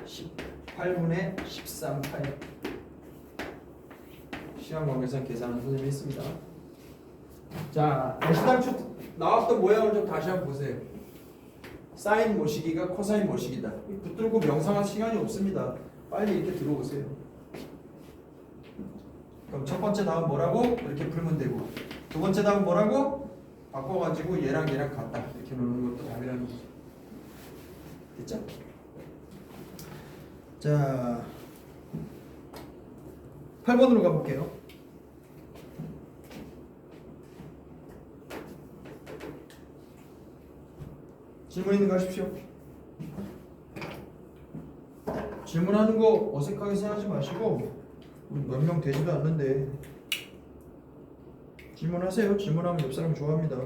Speaker 1: 18분의 13파이. 시간 관계상 계산은 선생님이 했습니다. 자, 시당초 나왔던 모양을 좀 다시 한번 보세요. 사인 모시기가 코사인 모시기다. 붙들고 명상할 시간이 없습니다. 빨리 이렇게 들어오세요. 그럼 첫 번째 답은 뭐라고? 이렇게 풀면 되고, 두 번째 답은 뭐라고? 바꿔가지고 얘랑 같다 이렇게 놓는 것도 답이라는 거죠. 됐죠? 자, 8번으로 가볼게요. 질문 있는 거 하십시오. 질문하는 거 어색하게 생각하지 마시고, 우리 몇 명 되지도 않는데 질문하세요. 질문하면 옆 사람 좋아합니다.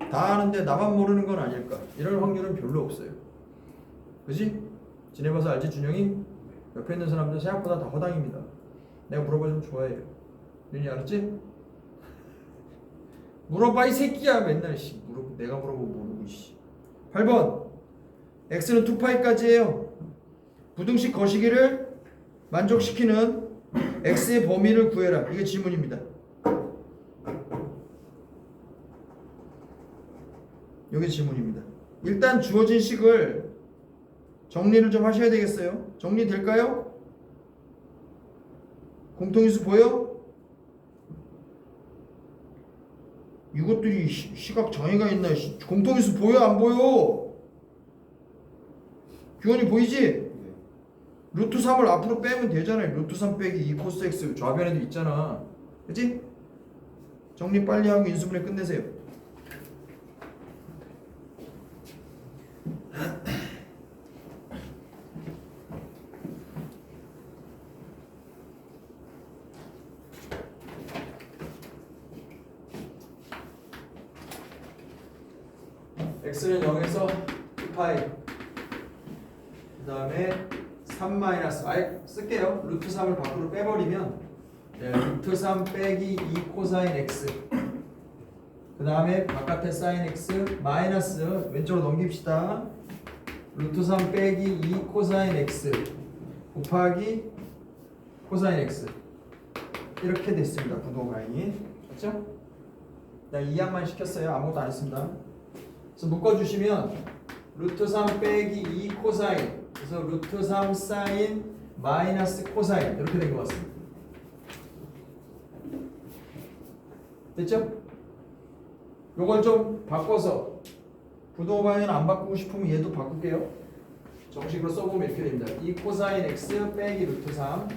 Speaker 1: 다 아는데 나만 모르는 건 아닐까? 이럴 확률은 별로 없어요. 그지? 지내봐서 알지 준영이? 옆에 있는 사람들 생각보다 다 허당입니다. 내가 물어봐주면 좋아해요. 윤이 알았지? 물어봐 이 새끼야. 맨날 내가 물어보고 모르고 8번 x는 2파이까지예요. 부등식 거시기를 만족시키는 x의 범위를 구해라. 이게 질문입니다. 이게 질문입니다. 일단 주어진 식을 정리를 좀 하셔야 되겠어요. 정리될까요? 공통인수 보여? 이것들이 시각 장애가 있나? 공통인수 보여 안 보여? 규원이 보이지? 루트 3을 앞으로 빼면 되잖아요. 루트 3 빼기 2 코스 x 좌변에도 있잖아. 그치? 정리 빨리 하고 인수분해 끝내세요. x는 0에서 2파이 그 다음에 3 마이너스 아예 쓸게요. 루트 3을 밖으로 빼버리면 루트 3 빼기 2 코사인 x 그 다음에 바깥에 사인 x 마이너스 왼쪽으로 넘깁시다. 루트 3 빼기 2 코사인 x 곱하기 코사인 x 이렇게 됐습니다. 부동라인이 맞죠? 그냥 이항만 시켰어요. 아무것도 안 했습니다. 그래서 묶어주시면 루트 3 빼기 2 코사인 그래서 루트 3 사인 마이너스 코사인 이렇게 된 것 같습니다. 됐죠? 요걸 좀 바꿔서 부동호 방향은 안 바꾸고 싶으면 얘도 바꿀게요. 정식으로 써보면 이렇게 됩니다. 2 코사인 x 빼기 루트 3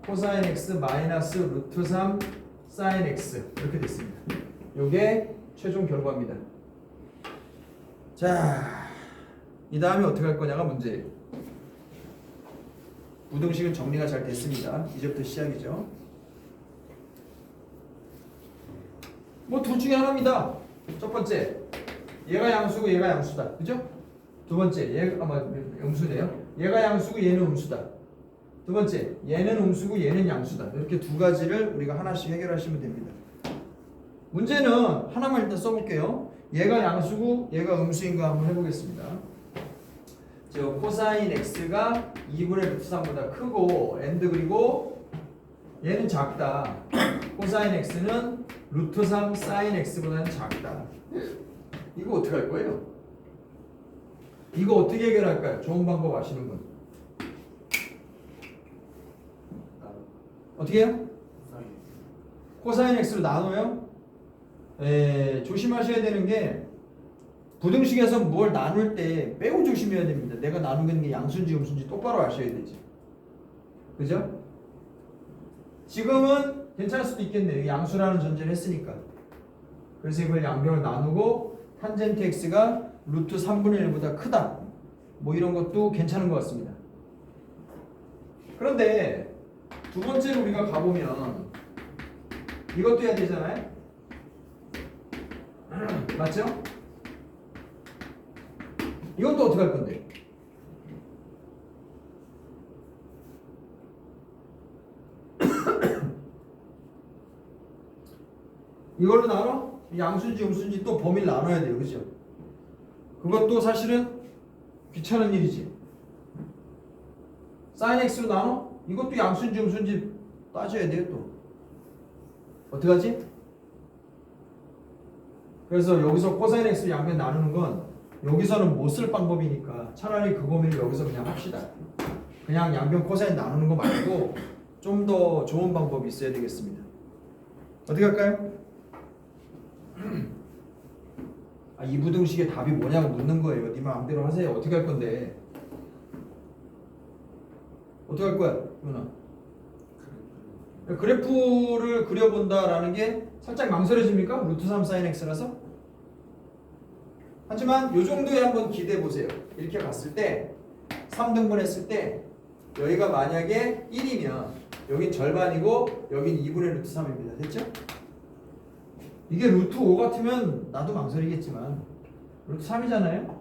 Speaker 1: 코사인 x 마이너스 루트 3 사인 x 이렇게 됐습니다. 요게 최종 결과입니다. 자, 이 다음에 어떻게 할 거냐가 문제예요. 부등식은 정리가 잘 됐습니다. 이제부터 시작이죠. 뭐 둘 중에 하나입니다. 첫 번째, 얘가 양수고 얘가 양수다. 그죠? 두 번째, 얘가 음수네요. 얘가 양수고 얘는 음수다. 두 번째, 얘는 음수고 얘는 양수다. 이렇게 두 가지를 우리가 하나씩 해결하시면 됩니다. 문제는 하나만 일단 써볼게요. 얘가 양수고 얘가 음수인가 한번 해보겠습니다. 저 코사인 x가 2분의 루트 3보다 크고 엔드 그리고 얘는 작다. 코사인 x는 루트 3 사인 x보다는 작다. 이거 어떻게 할 거예요? 이거 어떻게 해결할까요? 좋은 방법 아시는 분. 어떻게 해요? 코사인 x로 나눠요? 조심하셔야 되는 게 부등식에서 뭘 나눌 때 매우 조심해야 됩니다. 내가 나누는 게 양수인지 음수인지 똑바로 아셔야 되지. 그죠? 지금은 괜찮을 수도 있겠네요. 양수라는 전제를 했으니까. 그래서 이걸 양변을 나누고 탄젠트 x가 루트 3분의 1보다 크다. 뭐 이런 것도 괜찮은 것 같습니다. 그런데 두 번째로 우리가 가보면 이것도 해야 되잖아요. 맞죠? 이건 또 어떻게 할 건데? 이걸로 나눠? 양수인지 음수인지 또 범위를 나눠야 돼요. 그죠? 그것도 사실은 귀찮은 일이지. 사인 x로 나눠? 이것도 양수인지 음수인지 따져야 돼요. 또 어떡하지? 그래서 여기서 코사인 x 양변 나누는 건 여기서는 못 쓸 방법이니까 차라리 그 고민을 여기서 그냥 합시다. 그냥 양변 코사인 나누는 거 말고 좀 더 좋은 방법이 있어야 되겠습니다. 어떻게 할까요? 이 부등식의 답이 뭐냐고 묻는 거예요. 네 마음대로 하세요. 어떻게 할 건데? 어떻게 할 거야, 누나? 그래프를 그려본다라는 게 살짝 망설여집니까? 루트 3 사인 x라서? 하지만 요 정도에 한번 기대해 보세요. 이렇게 갔을 때 3등분 했을 때 여기가 만약에 1이면 여긴 절반이고 여긴 2분의 루트 3입니다. 됐죠? 이게 루트 5 같으면 나도 망설이겠지만 루트 3이잖아요?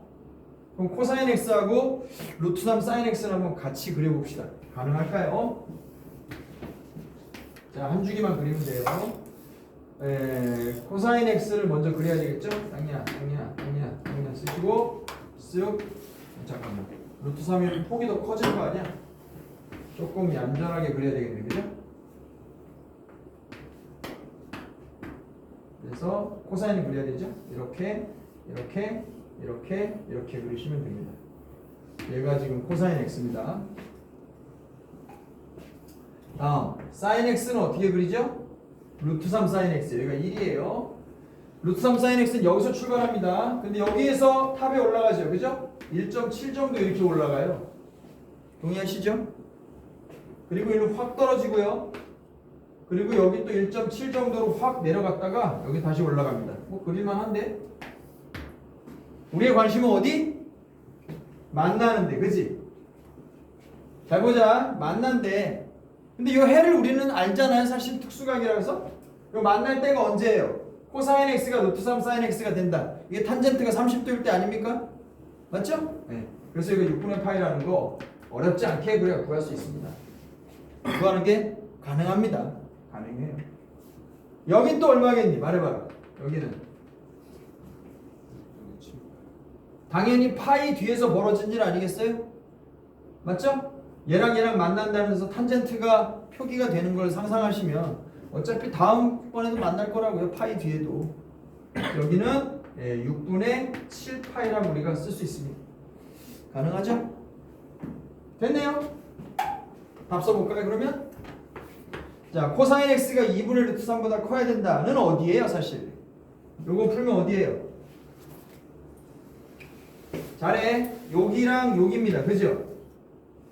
Speaker 1: 그럼 코사인 x하고 루트 3 사인 x를 한번 같이 그려봅시다. 가능할까요? 자, 한 주기만 그리면 돼요. 코사인 x를 먼저 그려야 되겠죠? 땅이야 쓰시고 쓱. 잠깐만, 루트 3이면 폭이 더 커질 거 아니야? 조금 얌전하게 그려야 되겠네, 그죠? 그래서 코사인을 그려야 되죠? 이렇게 그리시면 됩니다. 얘가 지금 코사인 x입니다. 다음 사인 x는 어떻게 그리죠? 루트 3 사인 x, 여기가 1이에요. 루트 3 사인 x는 여기서 출발합니다. 근데 여기에서 탑에 올라가죠, 그죠? 1.7 정도 이렇게 올라가요. 동의하시죠? 그리고 이리로 확 떨어지고요. 그리고 여기 또 1.7 정도로 확 내려갔다가 여기 다시 올라갑니다. 뭐 그릴만한데? 우리의 관심은 어디? 만나는데, 그지? 잘 보자. 만난데. 근데 이 해를 우리는 알잖아요. 사실 특수각이라서. 이 만날 때가 언제예요? 코사인 x가 루트 3 사인 x가 된다. 이게 탄젠트가 30도일 때 아닙니까? 맞죠? 네. 그래서 이거 6분의 파이라는 거 어렵지 않게 우리가 구할 수 있습니다. 구하는 게 가능합니다. 가능해요. 여긴 또 얼마겠니? 말해봐라. 여기는 당연히 파이 뒤에서 벌어진 일 아니겠어요? 맞죠? 얘랑 만난다면서 탄젠트가 표기가 되는 걸 상상하시면 어차피 다음번에도 만날 거라고요. 파이 뒤에도. 여기는 6분의 7파이라고 우리가 쓸 수 있습니다. 가능하죠? 됐네요? 답 써볼까요 그러면? 자, 코사인 x가 2분의 루트 3보다 커야 된다는 어디예요 사실? 요거 풀면 어디예요? 잘해. 여기랑 여기입니다. 그죠?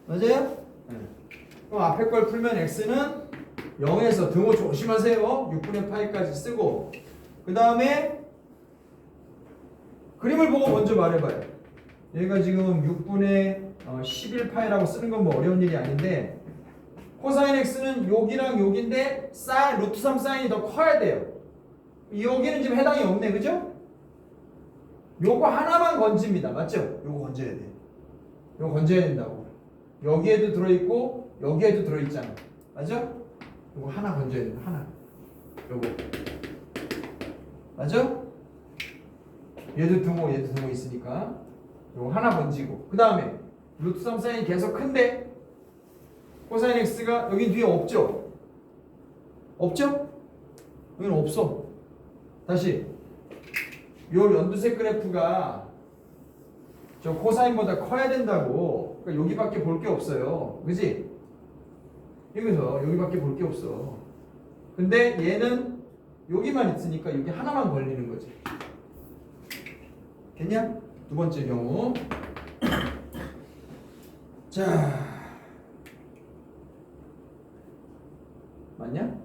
Speaker 1: 맞아요? 네. 그럼 앞에 걸 풀면 x는 0에서 등호 조심하세요. 6분의 파이까지 쓰고 그 다음에 그림을 보고 먼저 말해봐요. 얘가 지금 6분의 11파이라고 쓰는 건 뭐 어려운 일이 아닌데 코사인 x는 여기랑 여기인데 사인 루트 3 사인이 더 커야 돼요. 여기는 지금 해당이 없네, 그죠? 요거 하나만 건집니다. 맞죠? 요거 건져야 돼. 요거 건져야 된다고. 여기에도 들어있고 여기에도 들어있잖아. 맞죠? 요거 하나 건져야 된다. 하나. 요거. 맞죠? 얘도 등호 있으니까 요거 하나 건지고 그 다음에 루트 3 사인이 계속 큰데 코사인 x가 여기 뒤에 없죠? 없죠? 여기는 없어. 다시 요 연두색 그래프가 저 코사인보다 커야 된다고. 그러니까 여기밖에 볼 게 없어요. 그지? 여기서 여기밖에 볼 게 없어. 근데 얘는 여기만 있으니까 여기 하나만 걸리는 거지. 됐냐? 두 번째 경우. 자, 맞냐?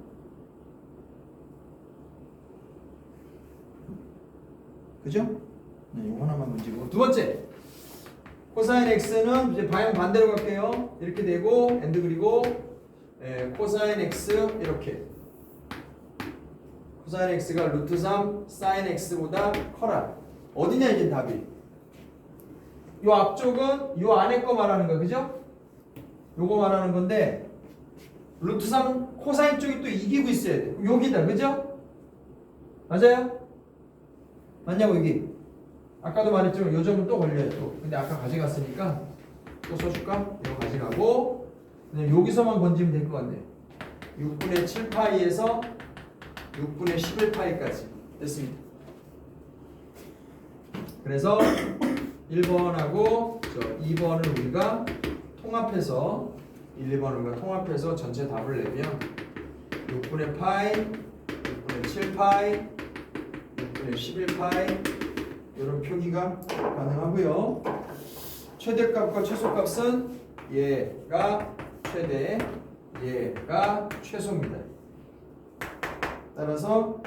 Speaker 1: 그죠? 네, 이거 하나만 문제고. 두 번째, 코사인 x는 이제 방향 반대로 갈게요. 이렇게 되고 엔드 그리고 코사인 x 이렇게. 코사인 x가 루트 3 사인 x보다 커라. 어디냐 이게 답이? 요 앞쪽은 요 안에 거 말하는 거 그죠? 요거 말하는 건데 루트 3 코사인 쪽이 또 이기고 있어야 돼. 여기다 그죠? 맞아요? 맞냐고 여기. 아까도 말했지만 요 점은 또 걸려요 또. 근데 아까 가져갔으니까 또 써줄까? 이거 가져가고 그냥 여기서만 건지면 될 것 같네. 6분의 7파이에서 6분의 11파이까지 됐습니다. 그래서 1번하고 2번을 우리가 통합해서 1, 2번을 우리가 통합해서 전체 답을 내면 6분의 파이, 6분의 7파이, 6분의 11파이 이런 표기가 가능하고요. 최대값과 최소값은 얘가 최대, 얘가 최소입니다. 따라서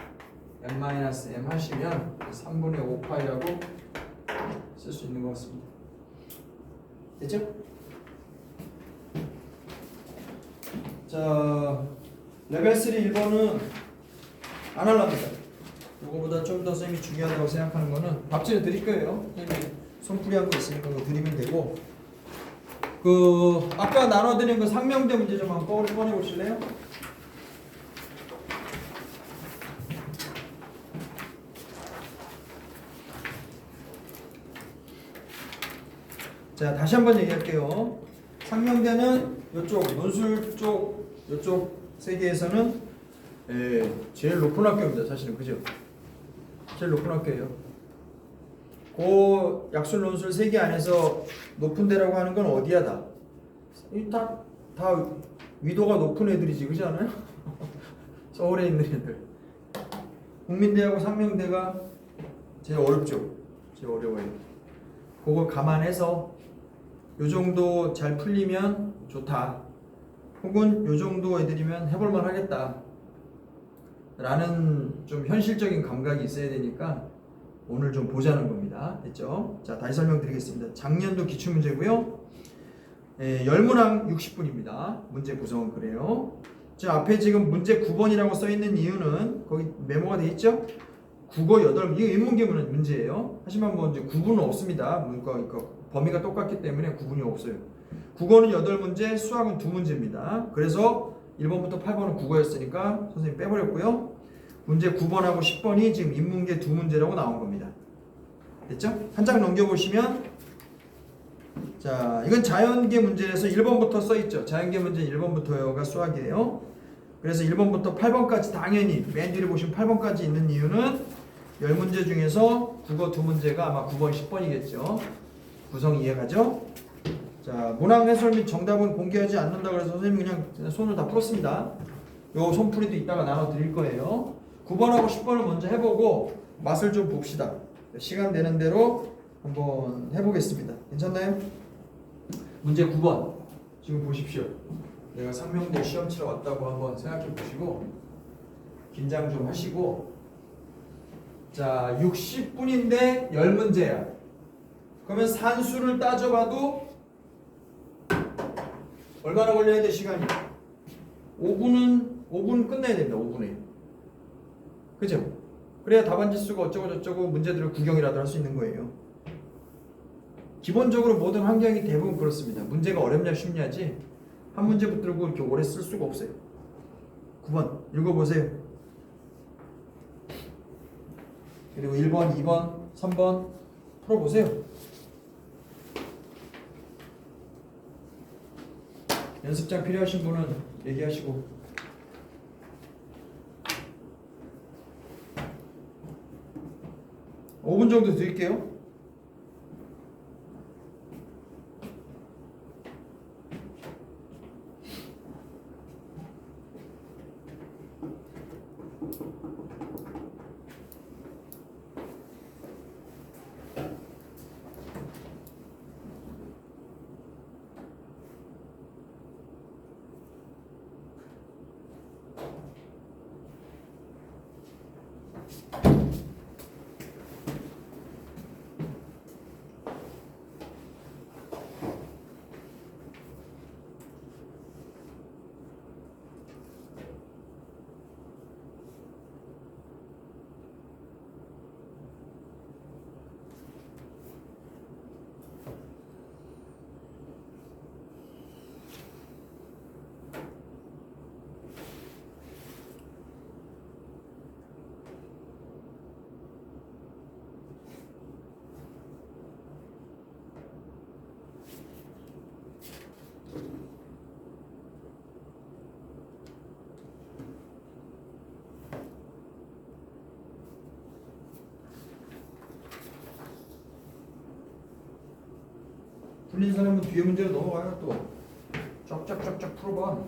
Speaker 1: n-m 하시면 3분의 5파이라고 쓸 수 있는 것 같습니다. 됐죠? 자, 레벨 3 1번은 안 할랍니다. 이거보다 좀 더 쌤이 중요하다고 생각하는 거는 답지를 드릴 거예요. 손풀이한 거 있으니까 그거 드리면 되고 그 아까 나눠드린 그 상명대 문제 좀 한번 꺼내 보실래요? 자, 다시 한번 얘기할게요. 상명대는 이쪽 논술 쪽 이쪽 세계에서는 제일 높은 학교입니다. 사실은 그죠? 제일 높은 학교예요. 그 약술 논술 세계 안에서 높은 데라고 하는 건 어디야 다? 다 위도가 높은 애들이지 그렇지 않아요? 서울에 있는 애들. 국민대하고 상명대가 제일 어렵죠. 제일 어려워요. 그걸 감안해서 요 정도 잘 풀리면 좋다. 혹은 요 정도 애들이면 해볼만 하겠다. 라는 좀 현실적인 감각이 있어야 되니까 오늘 좀 보자는 겁니다. 됐죠? 자, 다시 설명드리겠습니다. 작년도 기출문제고요. 열문항 60분입니다. 문제 구성은 그래요. 자, 앞에 지금 문제 9번이라고 써있는 이유는 거기 메모가 돼 있죠? 국어 8문, 이거 인문계문 문제예요. 하지만 뭐 이제 구분은 없습니다. 문과 범위가 똑같기 때문에 구분이 없어요. 국어는 8문제, 수학은 2문제입니다. 그래서 1번부터 8번은 국어였으니까 선생님 빼버렸고요. 문제 9번하고 10번이 지금 인문계 2문제라고 나온 겁니다. 됐죠? 한 장 넘겨보시면 자, 이건 자연계 문제에서 1번부터 써있죠. 자연계 문제 1번부터가 수학이에요. 그래서 1번부터 8번까지 당연히 맨 뒤를 보시면 8번까지 있는 이유는 10문제 중에서 국어 2문제가 아마 9번, 10번이겠죠. 구성 이해가죠? 자, 문항 해설 및 정답은 공개하지 않는다 그래서 선생님이 그냥 손을 다 풀었습니다. 요 손풀이도 이따가 나눠 드릴 거예요. 9번하고 10번을 먼저 해보고 맛을 좀 봅시다. 시간 되는 대로 한번 해보겠습니다. 괜찮나요? 문제 9번 지금 보십시오. 내가 상명대 시험 치러 왔다고 한번 생각해 보시고 긴장 좀 하시고 자 60분인데 10문제야. 그러면 산수를 따져봐도 얼마나 걸려야 돼 시간이? 5분 끝내야 됩니다. 5분에. 그죠? 그래야 답안지 쓰고 어쩌고 저쩌고 문제들을 구경이라도 할 수 있는 거예요. 기본적으로 모든 환경이 대부분 그렇습니다. 문제가 어렵냐 쉽냐지 한 문제 붙들고 이렇게 오래 쓸 수가 없어요. 9번 읽어보세요. 그리고 1번, 2번, 3번 풀어보세요. 연습장 필요하신 분은 얘기하시고. (5분) 정도 드릴게요. 풀린 사람은 뒤에 문제로 넘어가요. 또 쫙쫙쫙쫙 풀어봐.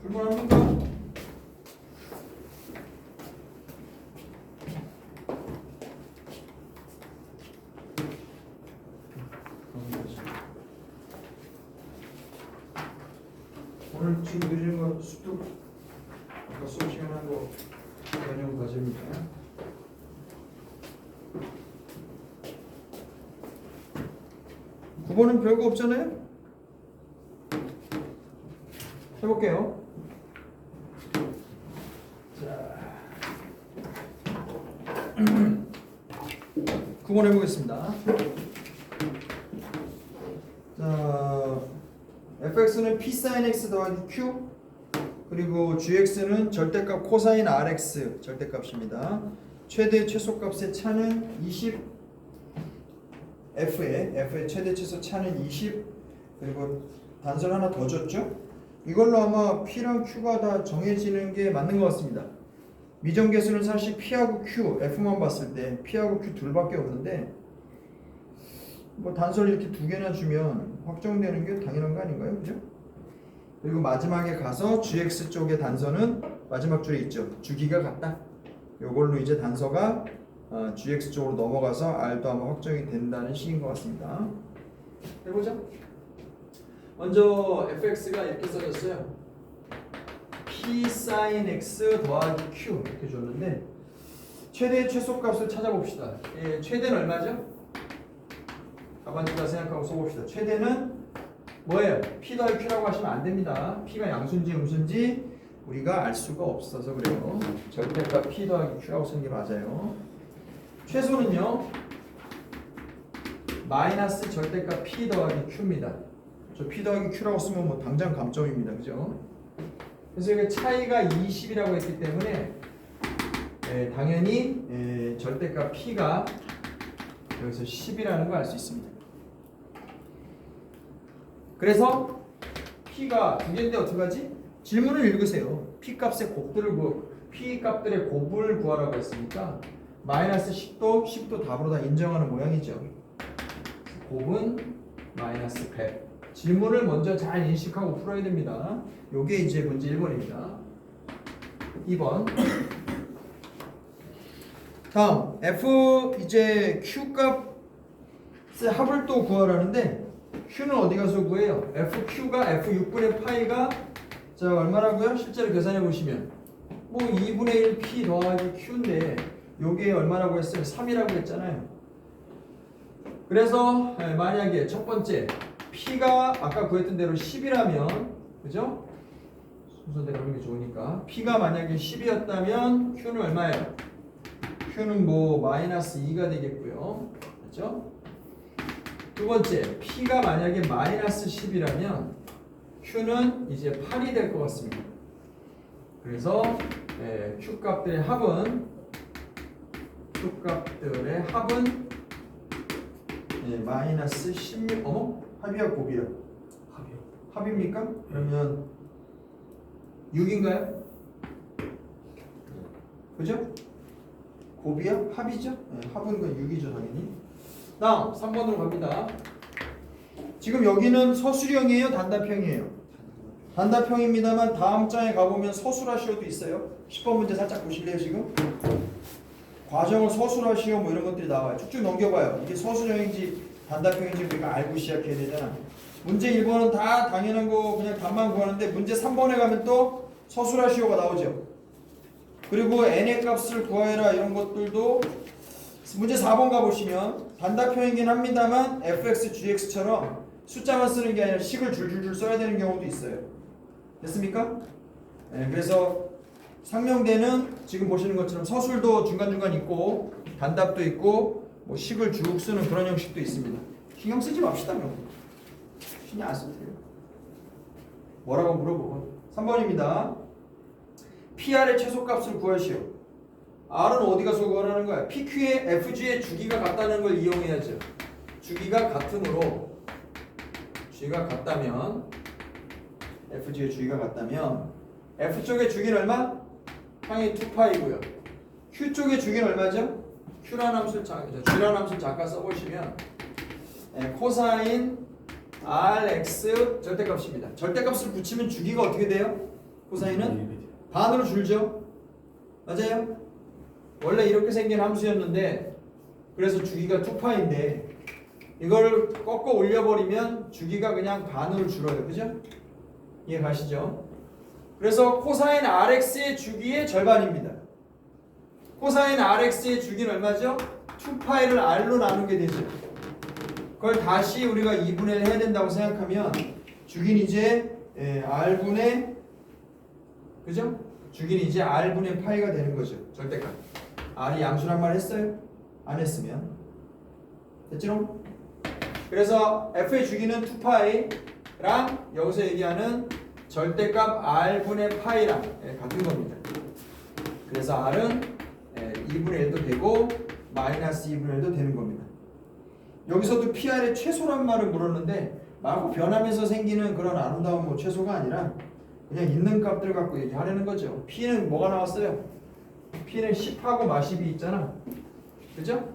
Speaker 1: 불만합니까? 오늘 지금 드리는 거 습득 아까 수업 시간에 한 거 변형 과제입니다. 구번은 별거 없잖아요? 해볼게요. 자, 9번 해보겠습니다. 자, fx는 p sin x 더하기 q 그리고 gx는 절대값 코사인 rx 절대값입니다. 최대 최소값의 차는 20 F의 최대 최소 차는 20 그리고 단서를 하나 더 줬죠? 이걸로 아마 P랑 Q가 다 정해지는 게 맞는 것 같습니다. 미정계수는 사실 P하고 Q, F만 봤을 때 P하고 Q 둘밖에 없는데 뭐 단서를 이렇게 두 개나 주면 확정되는 게 당연한 거 아닌가요? 그죠? 그리고 마지막에 가서 GX 쪽의 단서는 마지막 줄에 있죠. 주기가 같다. 이걸로 이제 단서가 GX 쪽으로 넘어가서 R도 아마 확정이 된다는 식인 것 같습니다. 해보자. 먼저 fx가 이렇게 써졌어요. p sin x 더하기 q 이렇게 줬는데 최대 최소값을 찾아봅시다. 예, 최대는 얼마죠? 가만히다 생각하고 써봅시다. 최대는 뭐예요? p 더하기 q라고 하시면 안 됩니다. p가 양수인지 음수인지 우리가 알 수가 없어서 그래요. 절대값 p 더하기 q라고 쓰는 게 맞아요. 최소는요 마이너스 절대값 p 더하기 q입니다. 저 p 더하기 q라고 쓰면 뭐 당장 감점입니다. 그죠? 그래서 이게 차이가 20이라고 했기 때문에 당연히 절대값 p가 여기서 10이라는 걸 알 수 있습니다. 그래서 p가 두 개인데 어떡하지? 질문을 읽으세요. p 값의 p 값들의 곱을 구하라고 했으니까 마이너스 10도 답으로 다 인정하는 모양이죠. 곱은 마이너스 100. 질문을 먼저 잘 인식하고 풀어야 됩니다. 요게 이제 문제 1번입니다. 2번. 다음 f 이제 q 값의 합을 또 구하라는데 q는 어디 가서 구해요? fq가 f6분의 파이가 자 얼마라고요? 실제로 계산해 보시면 뭐 2분의 1 p 더하기 q인데 요게 얼마라고 했어요? 3이라고 했잖아요. 그래서 만약에 첫 번째 P가 아까 구했던 대로 10이라면 그죠? 순서대로 하는 게 좋으니까 P가 만약에 10이었다면 Q는 얼마예요? Q는 뭐 마이너스 2가 되겠고요. 맞죠? 두 번째 P가 만약에 마이너스 10이라면 Q는 이제 8이 될 것 같습니다. 그래서 Q 값들의 합은 마이너스 16 합이야 곱이야? 합입니까? 그러면 6인가요? 그죠? 곱이야? 합이죠? 네, 합은 그 6이죠 당연히. 다음 3번으로 갑니다. 지금 여기는 서술형이에요? 단답형이에요? 단답형입니다만 다음 장에 가보면 서술하시오도 있어요. 10번 문제 살짝 보실래요 지금? 과정을 서술하시오 뭐 이런 것들이 나와요. 쭉쭉 넘겨봐요. 이게 서술형인지 단답형인지 우리가 알고 시작해야 되잖아. 문제 1번은 다 당연한 거 그냥 답만 구하는데 문제 3번에 가면 또 서술하시오가 나오죠. 그리고 n의 값을 구하여라 이런 것들도 문제 4번 가보시면 단답형이긴 합니다만 fx, gx처럼 숫자만 쓰는 게 아니라 식을 줄줄줄 써야 되는 경우도 있어요. 됐습니까? 네, 그래서 상명대는 지금 보시는 것처럼 서술도 중간중간 있고 단답도 있고 뭐 식을 쭉 쓰는 그런 형식도 있습니다. 신경 쓰지 맙시다. 신경 안 써도 돼요. 뭐라고 물어보고 3번입니다. PR의 최소값을 구하시오. R은 어디 가서 구하라는 거야? PQ의 FG의 주기가 같다는 걸 이용해야죠. 주기가 같으므로 주기가 같다면 FG의 주기가 같다면 F쪽의 주기는 얼마? 항이 2파이고요. Q쪽의 주기는 얼마죠? Q라는 함수를 G라는 함수를 잠깐 써보시면 코사인 RX 절대값입니다. 절대값을 붙이면 주기가 어떻게 돼요? 코사인은 반으로 줄죠. 맞아요? 원래 이렇게 생긴 함수였는데 그래서 주기가 2파인데 이걸 꺾어 올려버리면 주기가 그냥 반으로 줄어요. 그죠? 이해 가시죠? 그래서 코사인 RX의 주기의 절반입니다. 코사인 RX의 주기는 얼마죠? 2파이를 R로 나누게 되죠. 그걸 다시 우리가 2분의 1 해야 된다고 생각하면 주기는 이제 R분의 그죠? 주기는 이제 R분의 파이가 되는 거죠. 절대값. R이 양수란 말 했어요? 안 했으면 됐죠? 그래서 F의 주기는 2파이랑 여기서 얘기하는 절대값 R분의 파이랑 같은 겁니다. 그래서 R은 2분의 1도 되고 마이너스 2분의 1도 되는 겁니다. 여기서도 PR의 최소란 말을 물었는데 마구 변하면서 생기는 그런 아름다운 뭐 최소가 아니라 그냥 있는 값들 갖고 얘기하려는 거죠. P는 뭐가 나왔어요? P는 10하고 마십이 있잖아. 그죠?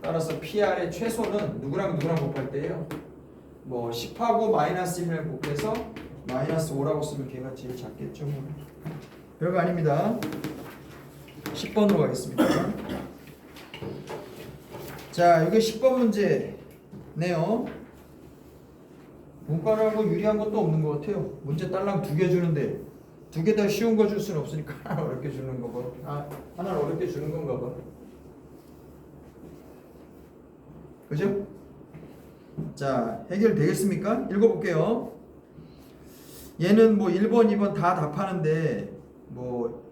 Speaker 1: 따라서 PR의 최소는 누구랑 곱할 때예요? 뭐 10하고 마이너스 1을 곱해서 마이너스 5라고 쓰면 걔가 제일 작겠죠. 뭐. 별거 아닙니다. 10번으로 가겠습니다. 자, 이게 10번 문제네요. 문과라고 유리한 것도 없는 것 같아요. 문제 딸랑 2개 주는데 2개 다 쉬운 거 줄 수는 없으니까 하나 어렵게 주는 거고, 하나는 어렵게 주는 건가 봐. 그죠? 자, 해결되겠습니까? 읽어볼게요. 얘는 뭐 1번, 2번 다 답하는데 뭐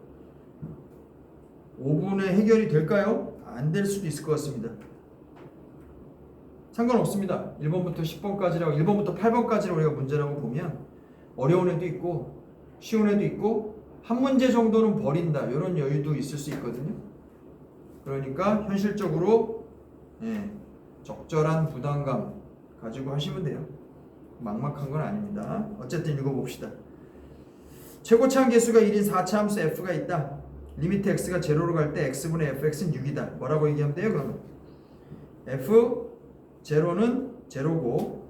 Speaker 1: 5분에 해결이 될까요? 안 될 수도 있을 것 같습니다. 상관없습니다. 1번부터 10번까지라고 1번부터 8번까지를 우리가 문제라고 보면 어려운 애도 있고 쉬운 애도 있고 한 문제 정도는 버린다 이런 여유도 있을 수 있거든요. 그러니까 현실적으로 적절한 부담감 가지고 하시면 돼요. 막막한 건 아닙니다. 어쨌든 읽어봅시다. 최고차항 계수가 1인 4차 함수 f가 있다. 리미트 x가 제로로 갈 때 x분의 fx는 6이다. 뭐라고 얘기하면 돼요? 그러면 f 제로는 제로고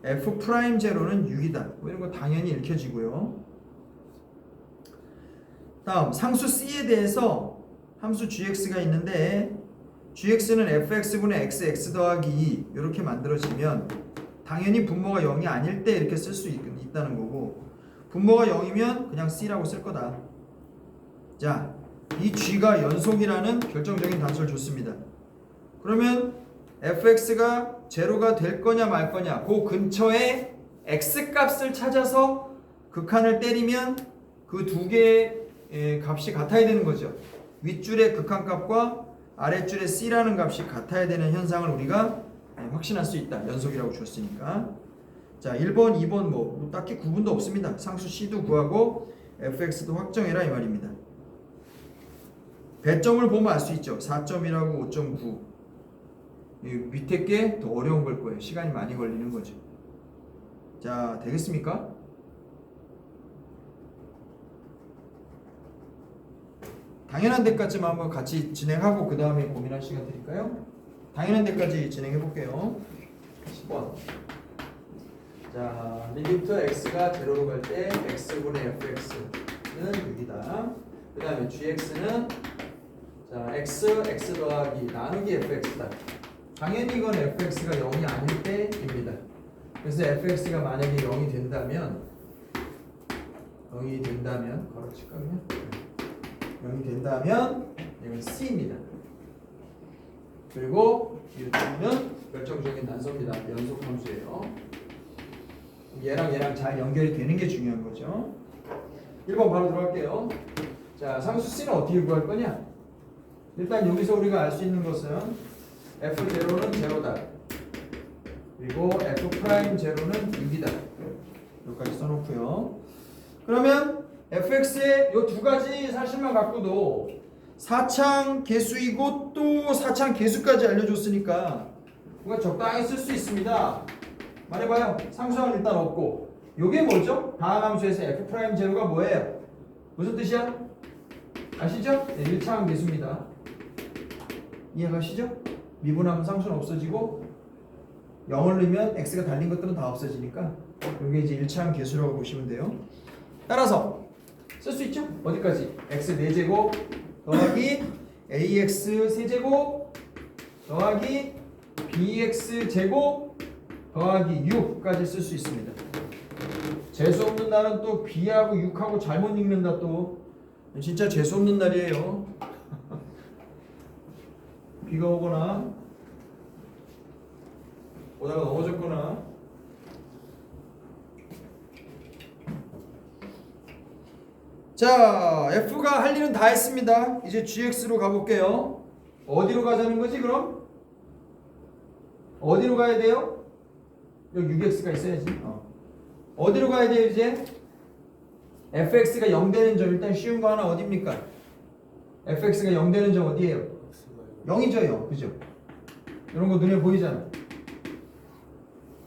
Speaker 1: f 프라임 제로는 6이다. 뭐 이런 거 당연히 읽혀지고요. 다음 상수 c에 대해서 함수 gx가 있는데 gx는 fx분의 x 더하기 2 이렇게 만들어지면 당연히 분모가 0이 아닐 때 이렇게 쓸 수 있다는 거고, 분모가 0이면 그냥 c라고 쓸 거다. 자, 이 g가 연속이라는 결정적인 단서를 줬습니다. 그러면 fx가 제로가 될 거냐 말 거냐 그 근처에 x값을 찾아서 극한을 때리면 그 두 개의 값이 같아야 되는 거죠. 윗줄의 극한값과 아랫줄의 c라는 값이 같아야 되는 현상을 우리가 확신할 수 있다. 연속이라고 줬으니까. 자, 1번, 2번 뭐 딱히 구분도 없습니다. 상수 c도 구하고 fx도 확정해라 이 말입니다. 배점을 보면 알 수 있죠. 4점이라고 5.9. 밑에 게 더 어려운 걸 거예요. 시간이 많이 걸리는 거죠. 자, 되겠습니까? 당연한 데까지만 한번 같이 진행하고 그 다음에 고민할 시간 드릴까요? 당연한 데까지 진행해 볼게요. 10번. 자, 리미트 x가 제로로 갈 때 x분의 fx는 6이다. 그 다음에 gx는 자, x 더하기 나누기 fx다. 당연히 이건 fx가 0이 아닐 때입니다. 그래서 fx가 만약에 0이 된다면 걸어칠까 그냥? 0이 된다면 이건 c입니다. 그리고 이는 결정적인 단서입니다. 연속 함수예요. 얘랑 잘 연결이 되는 게 중요한 거죠. 1번 바로 들어갈게요. 자, 상수 c는 어떻게 구할 거냐? 일단 여기서 우리가 알 수 있는 것은 f0는 제로다. 그리고 f 프라임 제로는 6이다. 여기까지 써놓고요. 그러면 fx의 이 두 가지 사실만 갖고도 4창 계수이고 또 4창 계수까지 알려줬으니까 우리가 적당히 쓸 수 있습니다. 말해봐요. 상수항은 일단 없고 요게 뭐죠? 다음 함수에서 f 프라임 제로가 뭐예요? 무슨 뜻이야? 아시죠? 네, 1차항 계수입니다. 이해가시죠? 미분하면 상수는 없어지고 0을 넣으면 x가 달린 것들은 다 없어지니까 이게 이제 1차항 계수라고 보시면 돼요. 따라서 쓸 수 있죠? 어디까지? x 4제곱 더하기 ax 세제곱 더하기 bx 제곱 더하기 6까지 쓸 수 있습니다. 재수 없는 날은 또 b하고 6하고 잘못 읽는다. 또 진짜 재수 없는 날이에요. 비가 오거나 오다가 넘어졌거나. 자, f가 할 일은 다 했습니다. 이제 gx로 가볼게요. 어디로 가자는 거지 그럼? 어디로 가야 돼요? 여기 6x가 있어야지. 어디로 가야 돼요 이제? fx가 0 되는 점, 일단 쉬운 거 하나 어디입니까? fx가 0 되는 점 어디예요? 0이죠 0. 그죠? 이런 거 눈에 보이잖아.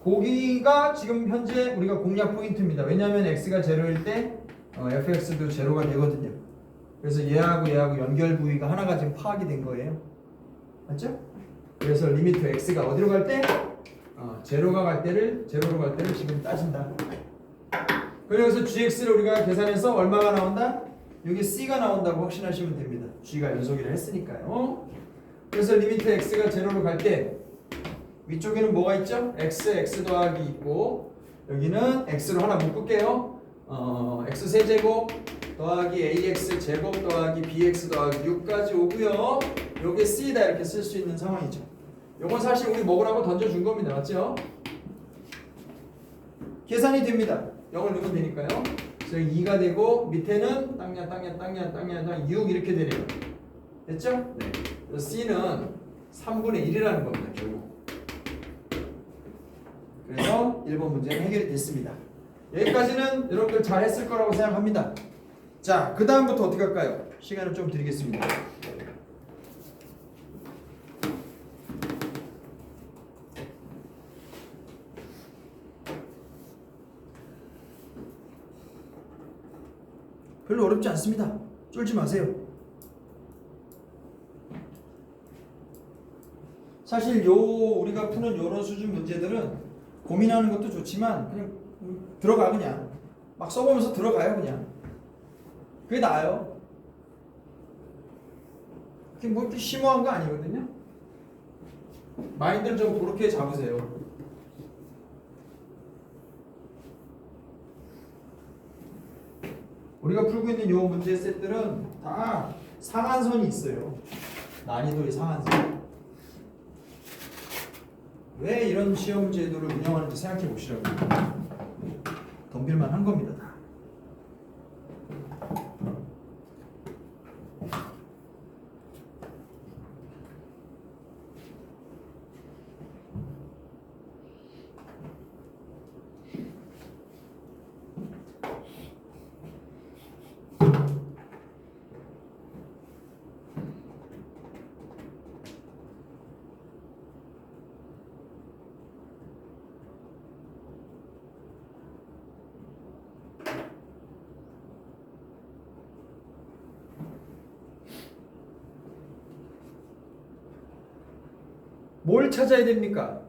Speaker 1: 거기가 지금 현재 우리가 공략 포인트입니다. 왜냐하면 x가 0일 때 fx도 0가 되거든요. 그래서 얘하고 연결 부위가 하나가 지금 파악이 된 거예요. 맞죠? 그래서 리미트 x가 어디로 갈 때? 0로 갈 때를 지금 따진다. 그래서 gx를 우리가 계산해서 얼마가 나온다? 여기 c가 나온다고 확신하시면 됩니다. g가 연속이라 했으니까요. 그래서 리미트 x가 0로 갈 때 위쪽에는 뭐가 있죠? x 더하기 있고 여기는 x로 하나 묶을게요. x 세제곱 더하기 ax 제곱 더하기 bx 더하기 6까지 오고요. 요게 c다 이렇게 쓸 수 있는 상황이죠. 요건 사실 우리 먹으라고 던져준 겁니다. 맞죠? 계산이 됩니다. 0을 넣으면 되니까요. 그래서 2가 되고 밑에는 땅 6 이렇게 되네요. 됐죠? 네. 그래서 c는 3분의 1이라는 겁니다. 결국. 그래서 1번 문제는 해결이 됐습니다. 여기까지는 여러분들 잘 했을 거라고 생각합니다. 자, 그 다음부터 어떻게 할까요? 시간을 좀 드리겠습니다. 별로 어렵지 않습니다. 쫄지 마세요. 사실 우리가 푸는 요런 수준 문제들은 고민하는 것도 좋지만 그냥 들어가 그냥 막 써보면서 들어가요 그냥. 그게 나아요. 그게 뭐 이렇게 심오한 거 아니거든요. 마인드를 좀 그렇게 잡으세요. 우리가 풀고 있는 요 문제 셋들은 다 상한선이 있어요. 난이도의 상한선. 왜 이런 시험 제도를 운영하는지 생각해 보시라고. 덤빌만 한 겁니다. 다. 뭘 찾아야 됩니까?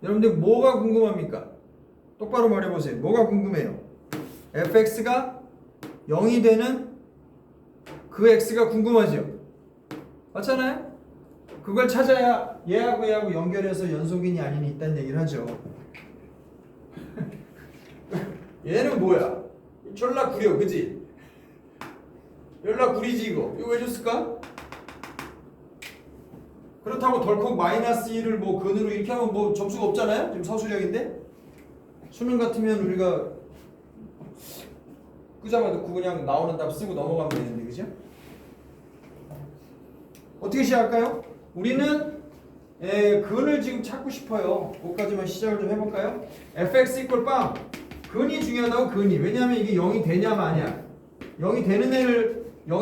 Speaker 1: 여러분들 뭐가 궁금합니까? 똑바로 말해보세요. 뭐가 궁금해요? fx가 0이 되는 그 x가 궁금하죠? 맞잖아요? 그걸 찾아야 얘하고 연결해서 연속인이 아닌 있다는 얘기를 하죠. 얘는 뭐야? 졸라 구려, 그지? 연락 구리지 이거. 이거 왜 줬을까? 그렇다고 덜컥 마이너스 1을 뭐 근으로 이렇게 하면 뭐 점수가 없잖아요? 지금 서술형인데? 수능 같으면 우리가 끄자마자 그냥 나오는 답 쓰고 넘어가면 되는데, 그죠? 어떻게 시작할까요? 우리는 근을 지금 찾고 싶어요. 그것까지만 시작을 좀 해볼까요? fx 이퀄 빵. 근이 중요하다고. 근이. 왜냐하면 이게 0이 되냐 마냐. 0이 되는 애를 0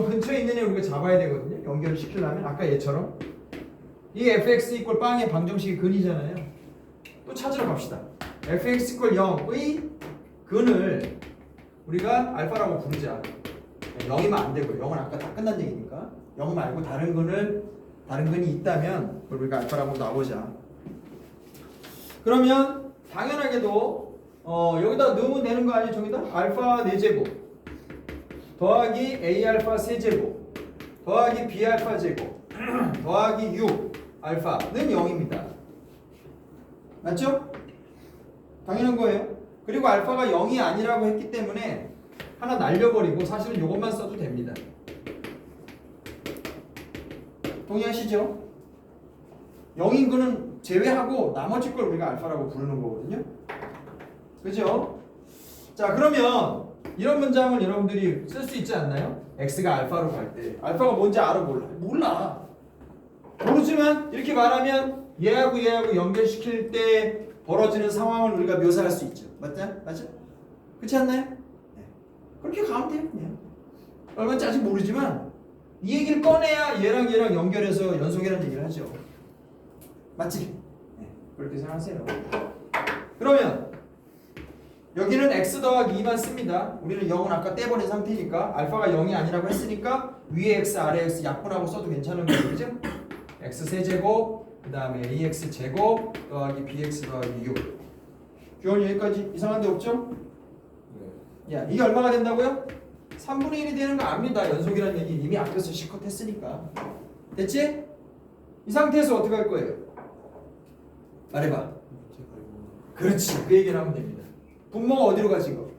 Speaker 1: 근처에 있는 애를 우리가 잡아야 되거든요. 연결을 시키려면 아까 얘처럼 이 fx 이퀄 빵의 방정식이 근이잖아요. 또 찾으러 갑시다. fx 이퀄 0의 근을 우리가 알파라고 부르자. 0이면 안 되고요. 0은 아까 다 끝난 얘기니까 0 말고 다른 근이 있다면 그걸 우리가 알파라고 나오자. 그러면 당연하게도 여기다 넣으면 되는 거 아니에요? 저기다 알파 4제곱 더하기 a 알파 세제곱 더하기 b 알파 제곱 더하기 6 알파는 0입니다. 맞죠? 당연한 거예요. 그리고 알파가 0이 아니라고 했기 때문에 하나 날려버리고 사실은 이것만 써도 됩니다. 동의하시죠? 0인 거는 제외하고 나머지 걸 우리가 알파라고 부르는 거거든요. 그죠? 자, 그러면 이런 문장을 여러분들이 쓸 수 있지 않나요? x가 알파로 갈 때 알파가 뭔지 알아 몰라. 모르지만 이렇게 말하면 얘하고 연결시킬 때 벌어지는 상황을 우리가 묘사할 수 있죠. 맞죠? 그렇지 않나요? 네. 그렇게 가면 돼요. 그냥. 얼마인지 아직 모르지만 이 얘기를 꺼내야 얘랑 연결해서 연속이라는 얘기를 하죠. 맞지? 네, 그렇게 생각하세요. 그러면 여기는 x 더하기 2만 씁니다. 우리는 0은 아까 떼버린 상태니까 알파가 0이 아니라고 했으니까 위에 x 아래 x 약분하고 써도 괜찮은 거죠. 그죠? x 세제곱 그 다음에 ax 제곱 더하기 bx 더하기 6. 규원 여기까지 이상한 데 없죠? 야, 이게 얼마가 된다고요? 3분의 1이 되는 거 압니다. 연속이라는 얘기 이미 앞에서 실컷 했으니까. 됐지? 이 상태에서 어떻게 할 거예요? 말해봐. 그렇지. 그 얘기를 하면 됩니다. 분모가 어디로 가지 이거?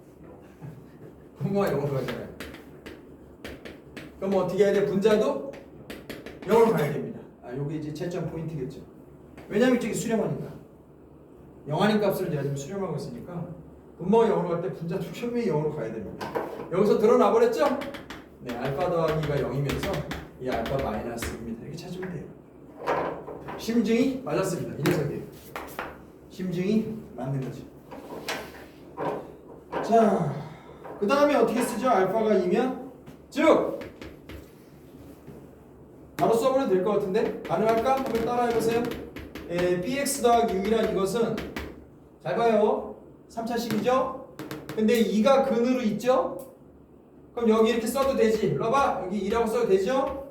Speaker 1: 분모가 0으로 가잖아요. 그럼 어떻게 해야 돼? 분자도 0으로 가야 됩니다. 아, 요게 이제 채점 포인트겠죠. 왜냐면 이쪽이 수렴하니까. 영하는 값을 내가 지금 수렴하고 있으니까 분모가 0으로 갈 때 분자도 분명히 0으로 가야 됩니다. 여기서 드러나 버렸죠? 네, 알파 더하기가 0이면서 이 알파 마이너스입니다. 이렇게 찾으면 돼요. 심증이 맞았습니다. 이 녀석이에요. 심증이 맞는 거죠. 자, 그 다음에 어떻게 쓰죠? 알파가 2면 즉 바로 써버려도 될 것 같은데 가능할까? 한번 따라해보세요. bx 더하기 6이란 이것은 잘 봐요. 3차식이죠? 근데 2가 근으로 있죠? 그럼 여기 이렇게 써도 되지. 일로 와봐. 여기 2라고 써도 되죠?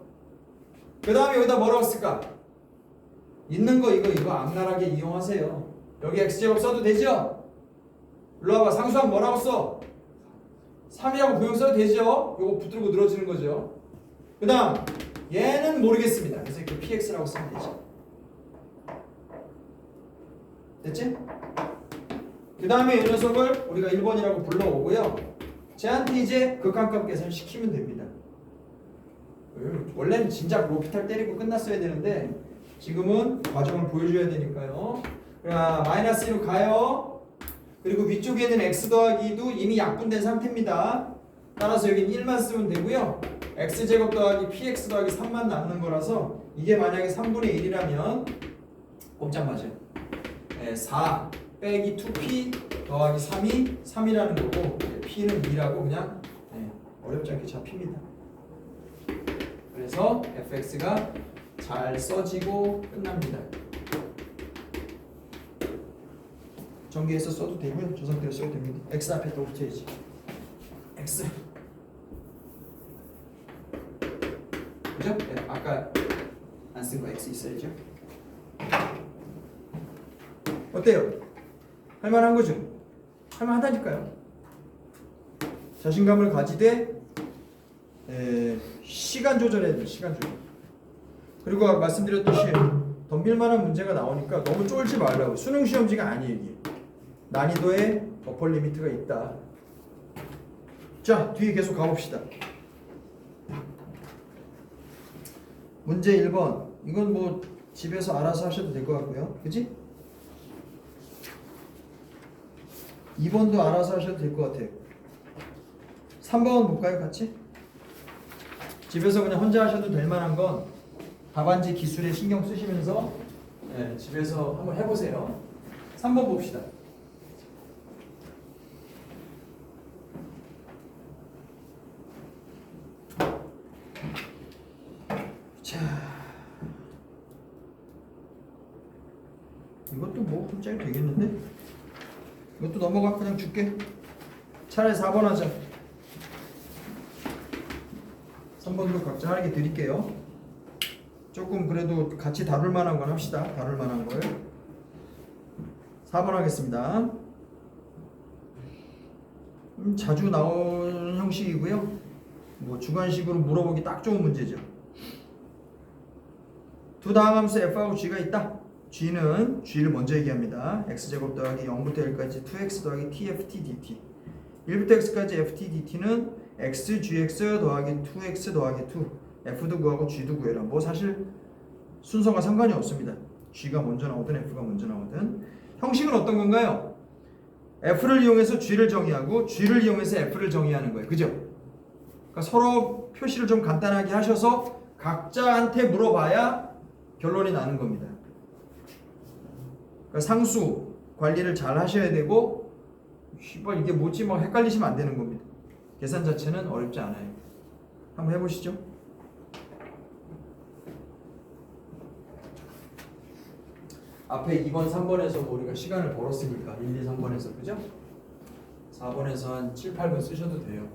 Speaker 1: 그 다음에 여기다 뭐라고 쓸까? 있는 거 이거 악랄하게 이용하세요. 여기 x제곱 써도 되죠? 일로 와봐. 상수항 뭐라고 써? 3이라고 부영 써도 되죠? 요거 붙들고 늘어지는 거죠. 그 다음 얘는 모르겠습니다. 그래서 이렇게 px라고 쓰면 되죠. 됐지? 그 다음에 이 녀석을 우리가 1번이라고 불러오고요. 쟤한테 이제 극한값 계산을 시키면 됩니다. 원래는 진작 로피탈 때리고 끝났어야 되는데 지금은 과정을 보여줘야 되니까요. 자, 마이너스 1로 가요. 그리고 위쪽에 있는 x 더하기도 이미 약분된 상태입니다. 따라서 여긴 1만 쓰면 되고요. x제곱 더하기 px 더하기 3만 남는 거라서 이게 만약에 3분의 1이라면 꼼짝 맞아요. 4 빼기 2p 더하기 3이 3이라는 거고 p는 2라고 그냥 어렵지 않게 잡힙니다. 그래서 fx가 잘 써지고 끝납니다. 전개해서 써도 되고요. 저 상태로 써도 됩니다. x 앞에 또 붙여야지. x 그죠? 아까 안 쓴 거 x 있어야죠. 어때요? 할만한 거죠? 할만하다니까요. 자신감을 가지되 시간 조절해야 돼요. 시간 조절. 그리고 아까 말씀드렸듯이 덤빌만한 문제가 나오니까 너무 쫄지 말라고. 수능 시험지가 아니에요. 이게. 난이도에 어퍼 리미트가 있다. 자, 뒤에 계속 가봅시다. 문제 1번. 이건 뭐 집에서 알아서 하셔도 될 것 같고요. 그치? 2번도 알아서 하셔도 될 것 같아요. 3번 볼까요? 같이? 집에서 그냥 혼자 하셔도 될 만한 건 답안지 기술에 신경 쓰시면서 집에서 한번 해보세요. 3번 봅시다. 자, 이것도 뭐 혼자이 되겠는데? 이것도 넘어가. 그냥 줄게. 차라리 4번 하자. 3번도 각자 하나씩 드릴게요. 조금 그래도 같이 다룰 만한 건 합시다. 다룰 만한 걸. 4번 하겠습니다. 자주 나오는 형식이고요. 뭐 주관식으로 물어보기 딱 좋은 문제죠. 두 다항함수 f하고 g가 있다. g는 g를 먼저 얘기합니다. x제곱 더하기 0부터 1까지 2x 더하기 tft dt 1부터 x까지 ft dt는 x gx 더하기 2x 더하기 2 f도 구하고 g도 구해라. 뭐 사실 순서가 상관이 없습니다. g가 먼저 나오든 f가 먼저 나오든. 형식은 어떤 건가요? f를 이용해서 g를 정의하고 g를 이용해서 f를 정의하는 거예요. 그죠? 그러니까 서로 표시를 좀 간단하게 하셔서 각자한테 물어봐야 결론이 나는 겁니다. 그러니까 상수 관리를 잘 하셔야 되고 이게 뭐지 막 헷갈리시면 안 되는 겁니다. 계산 자체는 어렵지 않아요. 한번 해보시죠. 앞에 2번, 3번에서 뭐 우리가 시간을 벌었으니까 1, 2, 3번에서 그죠? 4번에서 한 7, 8분 쓰셔도 돼요.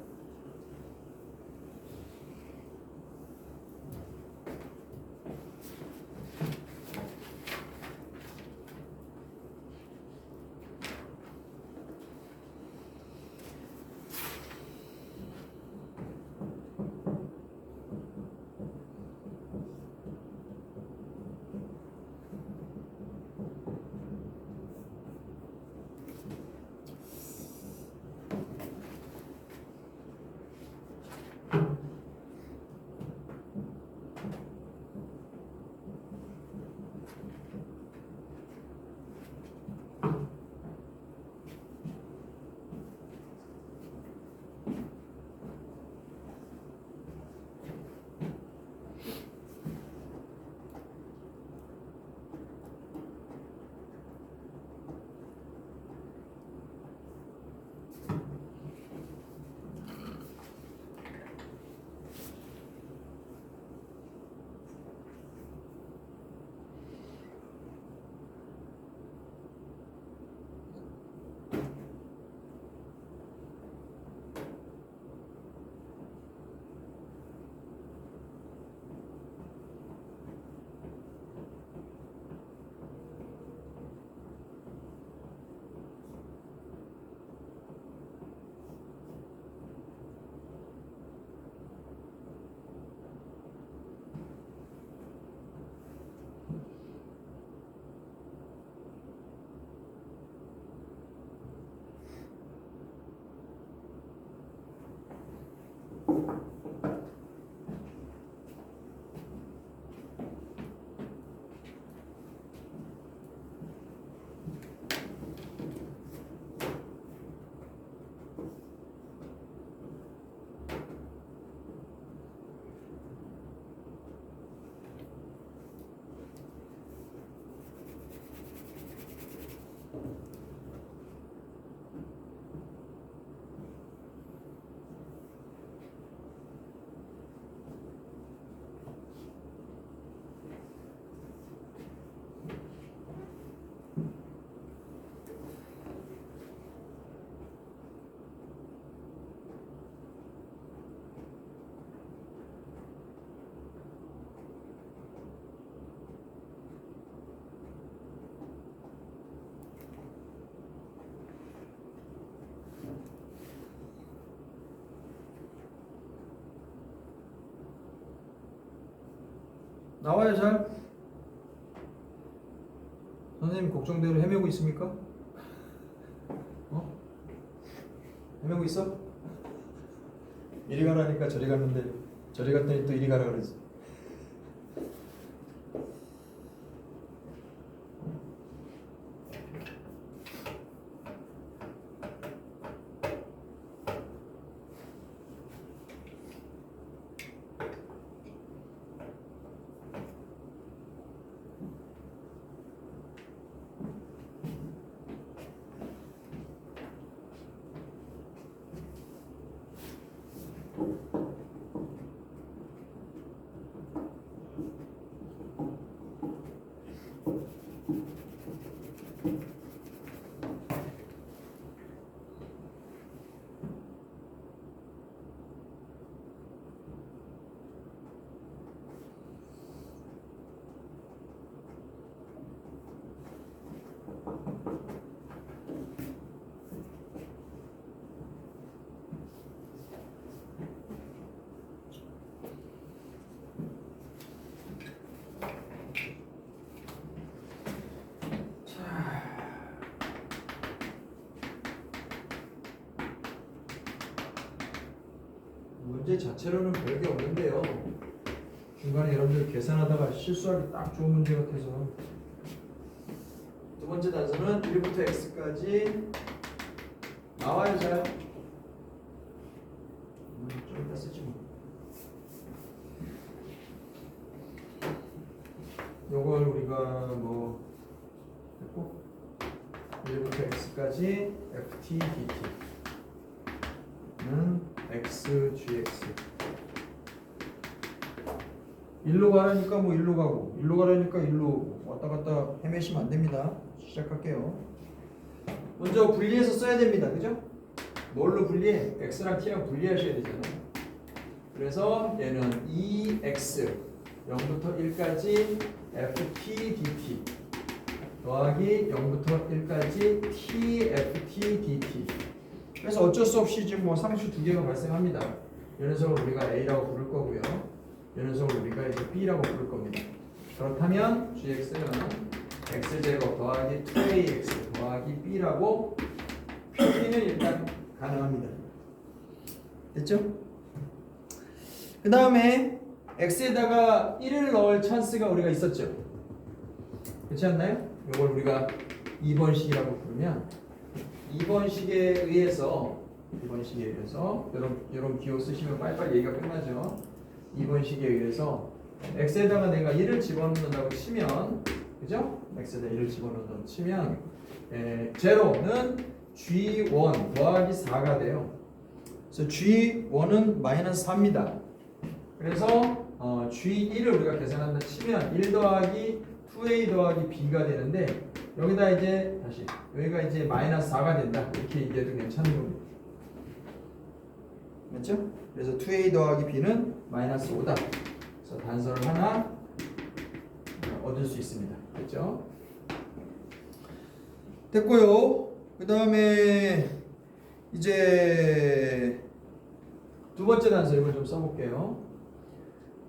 Speaker 1: 나와요 잘? 선생님 걱정대로 헤매고 있습니까? 어? 헤매고 있어? 이리 가라니까 저리 갔는데 저리 갔더니 또 이리 가라 그러지. 문제 자체로는 별게 없는데요. 중간에 여러분들 계산하다가 실수하기 딱 좋은 문제 같아서. 두 번째 단서는 1부터 x까지 나와요 잘. 좀 이따 쓰지 뭐. 요걸 우리가 뭐 했고 1부터 x까지 ft dt는 x gx 일로 가라니까 뭐 일로 가고 일로 가라니까 일로 오고 왔다 갔다 헤매시면 안 됩니다. 시작할게요. 먼저 분리해서 써야 됩니다. 그죠? 뭘로 분리해? x랑 t랑 분리하셔야 되잖아요. 그래서 얘는 2x 0부터 1까지 ft dt 더하기 0부터 1까지 tft dt. 그래서 어쩔 수 없이 지금 뭐 상수 두 개가 발생합니다. 이 녀석을 우리가 a라고 부를 거고요. 이 녀석을 우리가 이제 b라고 부를 겁니다. 그렇다면 gx는 x제곱 더하기 2ax 더하기 b라고 표기는 일단 가능합니다. 됐죠? 그 다음에 x에다가 1을 넣을 찬스가 우리가 있었죠. 그렇지 않나요? 이걸 우리가 2번식이라고 부르면 2번식에 의해서 이런 기호 쓰시면 빨리빨리 얘기가 끝나죠. 2번식에 의해서 x에다가 내가 1을 집어넣는다고 치면, 그죠? x에다 1을 집어넣는다고 치면 제로는 g1 더하기 4가 돼요. 그래서 g1은 마이너스 4입니다. 그래서 g1을 우리가 계산한다 치면 1 더하기 2a 더하기 b가 되는데, 여기다 이제 다시 여기가 이제 마이너스 4가 된다 이렇게 얘기해도 괜찮은 겁니다. 맞죠? 그래서 2a 더하기 b는 마이너스 5다. 그래서 단서를 하나 얻을 수 있습니다. 됐죠? 됐고요. 그 다음에 이제 두 번째 단서 이걸 좀 써볼게요.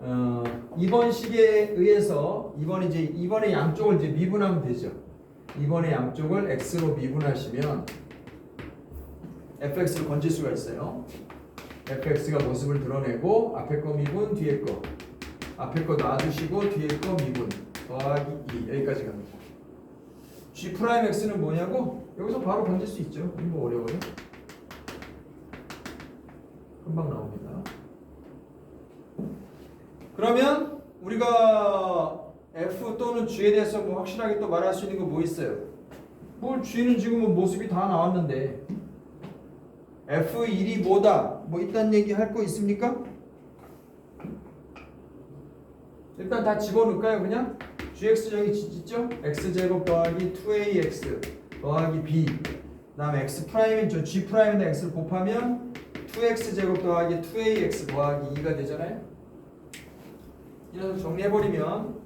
Speaker 1: 2번식에 의해서 이번의 양쪽을 이제 미분하면 되죠. 2번의 양쪽을 x로 미분하시면 fx를 건질 수가 있어요. fx가 모습을 드러내고 앞에 거 미분, 뒤에 거, 앞에 거 놔두시고 뒤에 거 미분 더하기 2 여기까지 갑니다. g'x는 뭐냐고? 여기서 바로 건질 수 있죠. 이거 뭐 어려워요? 금방 나옵니다. 그러면 우리가 f 또는 g에 대해서 뭐 확실하게 또 말할 수 있는 거 뭐 있어요? 뭘 g는 지금은 모습이 다 나왔는데 f1이 뭐다? 뭐 이딴 얘기 할 거 있습니까? 일단 다 집어넣을까요? 그냥 gx 저기 있죠? x제곱 더하기 2ax 더하기 b, 그 다음에 x 프라임인 저 g 프라임인데 x를 곱하면 2x제곱 더하기 2ax 더하기 2가 되잖아요. 이래서 정리해버리면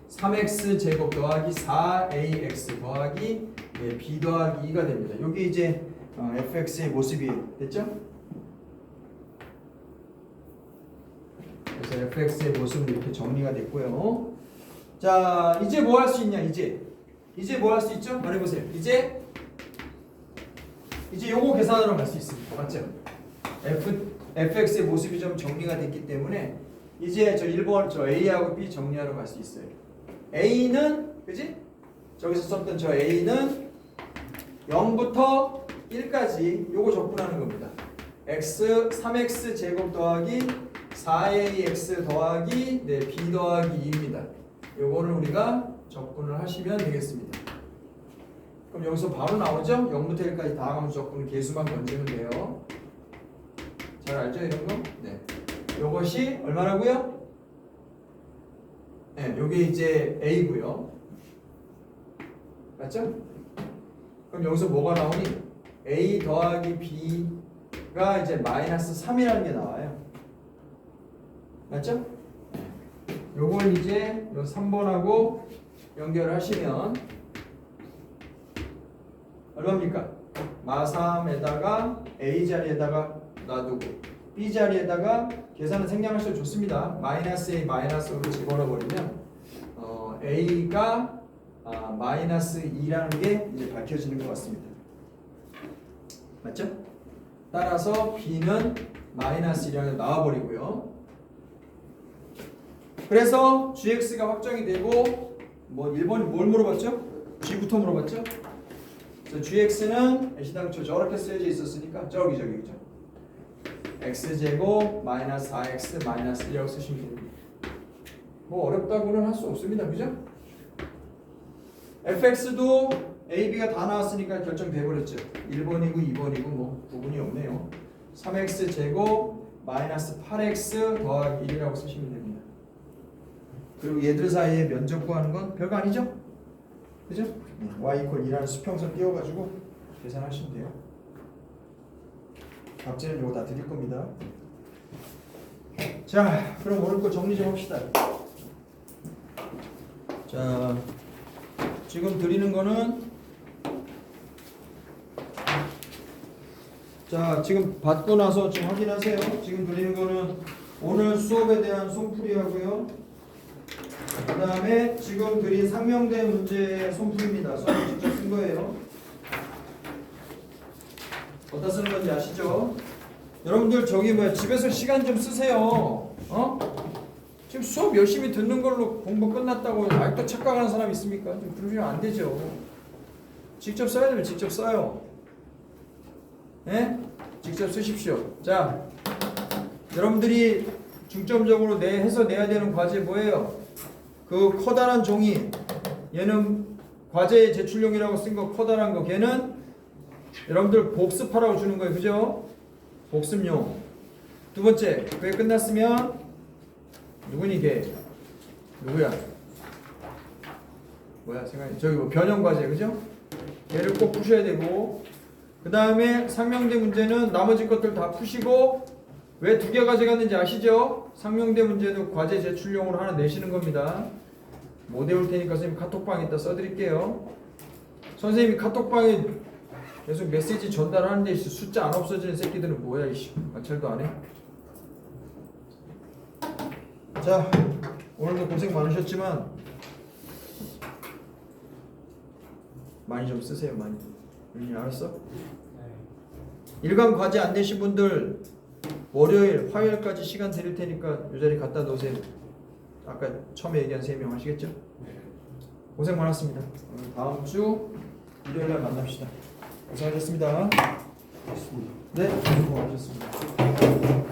Speaker 1: 3x제곱 더하기 4ax 더하기 b 더하기 2가 됩니다. 여기 이제 fx의 모습이에요. 됐죠? 그래서 fx의 모습은 이렇게 정리가 됐고요. 자, 이제 뭐 할 수 있냐? 이제 뭐 할 수 있죠? 말해보세요. 이제 요거 계산하러 갈 수 있습니다. 맞죠? fx의 모습이 좀 정리가 됐기 때문에 이제 저 1번 저 a하고 b 정리하러 갈 수 있어요. a는 그지? 저기서 썼던 저 a는 0부터 1까지 요거 적분하는 겁니다. x 3x 제곱 더하기 4ax 더하기 b 더하기 2입니다. 요거를 우리가 적분을 하시면 되겠습니다. 그럼 여기서 바로 나오죠? 0부터 1까지 다 하면 적분은 개수만 건지면 돼요. 잘 알죠? 이런 거? 네. 요것이 얼마라고요? 네, 요게 이제 a고요. 맞죠? 그럼 여기서 뭐가 나오니? a 더하기 b가 이제 마이너스 3이라는 게 나와요. 맞죠? 요걸 이제 요 3번하고 연결하시면 얼마입니까? 마3에다가 a 자리에다가 놔두고 b 자리에다가 계산은 생략하셔도 좋습니다. 마이너스 a 마이너스로 집어넣어 버리면 a가 마이너스 2라는 게 이제 밝혀지는 것 같습니다. 맞죠? 따라서 b는 마이너스 1이라고 나와버리고요. 그래서 gx가 확정이 되고 뭐 1번이 뭘 물어봤죠? g부터 물어봤죠? 그래서 gx는 애시당초 저렇게 쓰여져 있었으니까 저기 그죠? x제곱 마이너스 4x 마이너스 1이라고 쓰시면 됩니다. 뭐 어렵다고는 할 수 없습니다. 그죠? fx도 a, b가 다 나왔으니까 결정돼버렸죠. 1번이고 2번이고 뭐 구분이 없네요. 3x 제곱 마이너스 8x 더하기 1이라고 쓰시면 됩니다. 그리고 얘들 사이에 면적 구하는 건 별거 아니죠? 그죠? y 이퀄 2라는 수평선 띄워가지고 계산하시면 돼요. 답지는 요거 다 드릴 겁니다. 자, 그럼 오늘 거 정리 좀 합시다. 자, 지금 드리는 거는 자, 지금 받고 나서 지금 확인하세요. 지금 드리는 거는 오늘 수업에 대한 손풀이하고요. 그 다음에 지금 드린 상명대 문제의 손풀이입니다. 수업 직접 쓴 거예요. 어디다 쓰는 건지 아시죠? 여러분들 저기 뭐야 집에서 시간 좀 쓰세요. 어? 지금 수업 열심히 듣는 걸로 공부 끝났다고 아직도 착각하는 사람 있습니까? 좀 그러면 안 되죠. 직접 써야 되면 직접 써요. 예? 직접 쓰십시오. 자, 여러분들이 중점적으로 해서 내야 되는 과제 뭐예요? 그 커다란 종이, 얘는 과제 제출용이라고 쓴 거 커다란 거, 걔는 여러분들 복습하라고 주는 거예요. 그죠? 복습용. 두 번째, 그게 끝났으면 누구니 걔? 누구야? 뭐야 생각이 저기 뭐 변형 과제 그죠? 얘를 꼭 푸셔야 되고, 그 다음에 상명대 문제는 나머지 것들 다 푸시고, 왜 2개 가져갔는지 아시죠? 상명대 문제도 과제 제출용으로 하나 내시는 겁니다. 못 외울 테니까 선생님 카톡방에 있다 써드릴게요. 선생님이 카톡방에 계속 메시지 전달하는데 숫자 안 없어지는 새끼들은 뭐야 이씨, 마찰도 안 해? 자, 오늘도 고생 많으셨지만 많이 좀 쓰세요. 많이. 알았어? 일간 과제 안 내신 분들 월요일, 화요일까지 시간 드릴 테니까 이 자리 갖다 놓으세요. 아까 처음에 얘기한 3명 아시겠죠? 고생 많았습니다. 다음 주 일요일날 만납시다. 고생하셨습니다. 네, 고생하셨습니다.